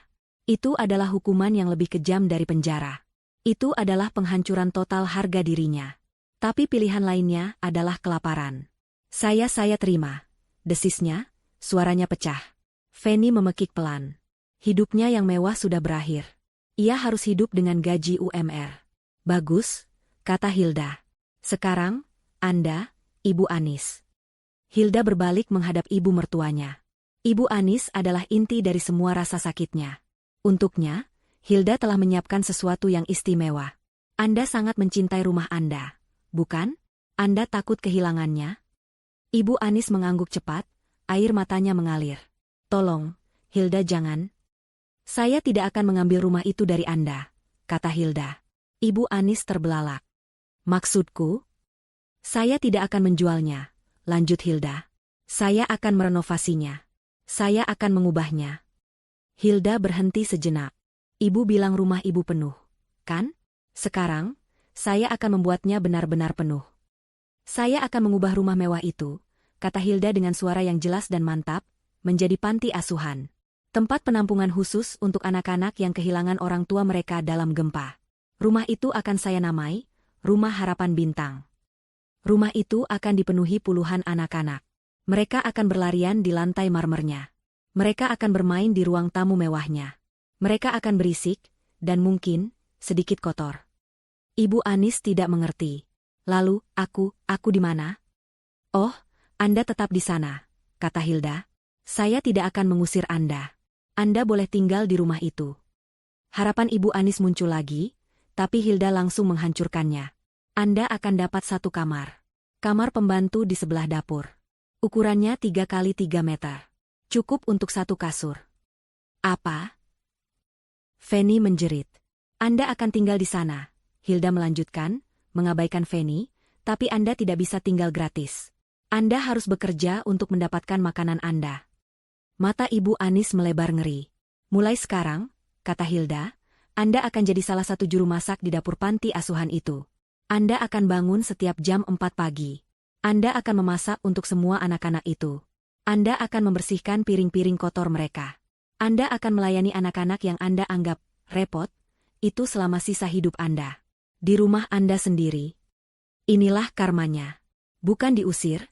Itu adalah hukuman yang lebih kejam dari penjara. Itu adalah penghancuran total harga dirinya. Tapi pilihan lainnya adalah kelaparan. Saya terima. Desisnya, suaranya pecah. Feni memekik pelan. Hidupnya yang mewah sudah berakhir. Ia harus hidup dengan gaji UMR. Bagus, kata Hilda. Sekarang, Anda, Ibu Anis. Hilda berbalik menghadap ibu mertuanya. Ibu Anis adalah inti dari semua rasa sakitnya. Untuknya, Hilda telah menyiapkan sesuatu yang istimewa. Anda sangat mencintai rumah Anda, bukan? Anda takut kehilangannya? Ibu Anis mengangguk cepat, air matanya mengalir. Tolong, Hilda jangan. Saya tidak akan mengambil rumah itu dari Anda, kata Hilda. Ibu Anis terbelalak. Maksudku? Saya tidak akan menjualnya, lanjut Hilda. Saya akan merenovasinya. Saya akan mengubahnya. Hilda berhenti sejenak. Ibu bilang rumah ibu penuh, kan? Sekarang, saya akan membuatnya benar-benar penuh. Saya akan mengubah rumah mewah itu, kata Hilda dengan suara yang jelas dan mantap, menjadi panti asuhan. Tempat penampungan khusus untuk anak-anak yang kehilangan orang tua mereka dalam gempa. Rumah itu akan saya namai, Rumah Harapan Bintang. Rumah itu akan dipenuhi puluhan anak-anak. Mereka akan berlarian di lantai marmernya. Mereka akan bermain di ruang tamu mewahnya. Mereka akan berisik, dan mungkin, sedikit kotor. Ibu Anis tidak mengerti. Lalu, aku di mana? Oh, Anda tetap di sana, kata Hilda. Saya tidak akan mengusir Anda. Anda boleh tinggal di rumah itu. Harapan Ibu Anis muncul lagi, tapi Hilda langsung menghancurkannya. Anda akan dapat satu kamar. Kamar pembantu di sebelah dapur. Ukurannya 3 kali 3 meter. Cukup untuk satu kasur. Apa? Feni menjerit. Anda akan tinggal di sana, Hilda melanjutkan, mengabaikan Feni, Tapi Anda tidak bisa tinggal gratis. Anda harus bekerja untuk mendapatkan makanan Anda. Mata Ibu Anis melebar ngeri. Mulai sekarang, kata Hilda, Anda akan jadi salah satu juru masak di dapur panti asuhan itu. Anda akan bangun setiap jam 4 pagi. Anda akan memasak untuk semua anak-anak itu. Anda akan membersihkan piring-piring kotor mereka. Anda akan melayani anak-anak yang Anda anggap repot, itu selama sisa hidup Anda. Di rumah Anda sendiri. Inilah karmanya. Bukan diusir,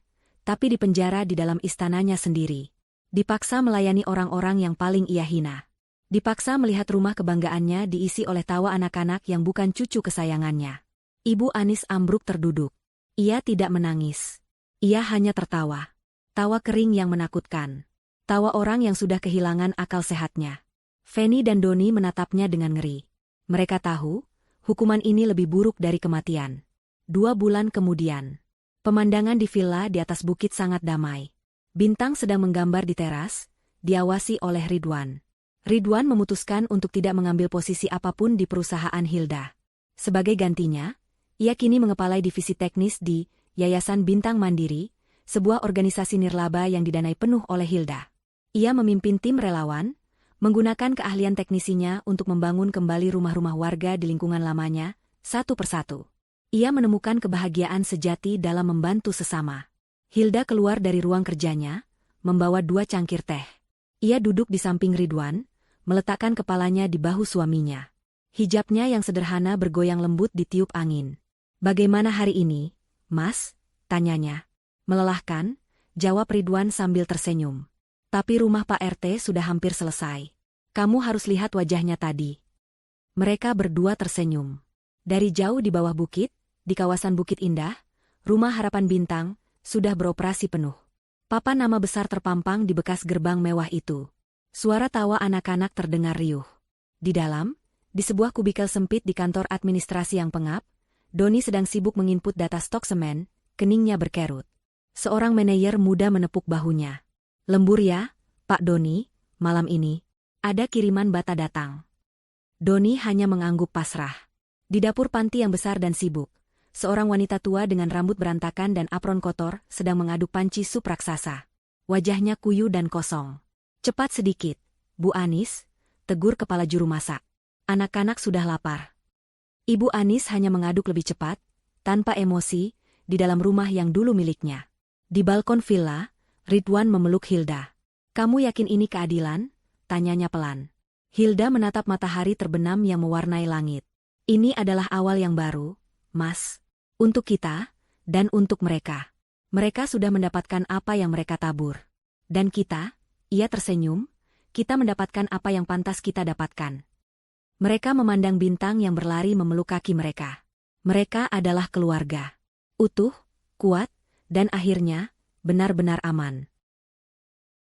tapi dipenjara di dalam istananya sendiri. Dipaksa melayani orang-orang yang paling ia hina. Dipaksa melihat rumah kebanggaannya diisi oleh tawa anak-anak yang bukan cucu kesayangannya. Ibu Anis ambruk terduduk. Ia tidak menangis. Ia hanya tertawa. Tawa kering yang menakutkan. Tawa orang yang sudah kehilangan akal sehatnya. Fanny dan Doni menatapnya dengan ngeri. Mereka tahu, hukuman ini lebih buruk dari kematian. 2 bulan kemudian. Pemandangan di villa di atas bukit sangat damai. Bintang sedang menggambar di teras, diawasi oleh Ridwan. Ridwan memutuskan untuk tidak mengambil posisi apapun di perusahaan Hilda. Sebagai gantinya, ia kini mengepalai divisi teknis di Yayasan Bintang Mandiri, sebuah organisasi nirlaba yang didanai penuh oleh Hilda. Ia memimpin tim relawan, menggunakan keahlian teknisinya untuk membangun kembali rumah-rumah warga di lingkungan lamanya, satu persatu. Ia menemukan kebahagiaan sejati dalam membantu sesama. Hilda keluar dari ruang kerjanya, membawa 2 cangkir teh. Ia duduk di samping Ridwan, meletakkan kepalanya di bahu suaminya. Hijabnya yang sederhana bergoyang lembut ditiup angin. "Bagaimana hari ini, Mas?" tanyanya. "Melelahkan," jawab Ridwan sambil tersenyum. "Tapi rumah Pak RT sudah hampir selesai. Kamu harus lihat wajahnya tadi." Mereka berdua tersenyum. Dari jauh di bawah bukit, di kawasan Bukit Indah, rumah Harapan Bintang sudah beroperasi penuh. Papan nama besar terpampang di bekas gerbang mewah itu. Suara tawa anak-anak terdengar riuh. Di dalam, di sebuah kubikel sempit di kantor administrasi yang pengap, Doni sedang sibuk menginput data stok semen, keningnya berkerut. Seorang manajer muda menepuk bahunya. "Lembur ya, Pak Doni, malam ini ada kiriman bata datang." Doni hanya mengangguk pasrah. Di dapur panti yang besar dan sibuk, seorang wanita tua dengan rambut berantakan dan apron kotor sedang mengaduk panci sup raksasa. Wajahnya kuyu dan kosong. "Cepat sedikit, Bu Anis," tegur kepala juru masak. "Anak-anak sudah lapar." Ibu Anis hanya mengaduk lebih cepat, tanpa emosi, di dalam rumah yang dulu miliknya. Di balkon villa, Ridwan memeluk Hilda. "Kamu yakin ini keadilan?" tanyanya pelan. Hilda menatap matahari terbenam yang mewarnai langit. "Ini adalah awal yang baru, Mas. Untuk kita, dan untuk mereka. Mereka sudah mendapatkan apa yang mereka tabur. Dan kita," ia tersenyum, "kita mendapatkan apa yang pantas kita dapatkan." Mereka memandang bintang yang berlari memeluk kaki mereka. Mereka adalah keluarga. Utuh, kuat, dan akhirnya, benar-benar aman.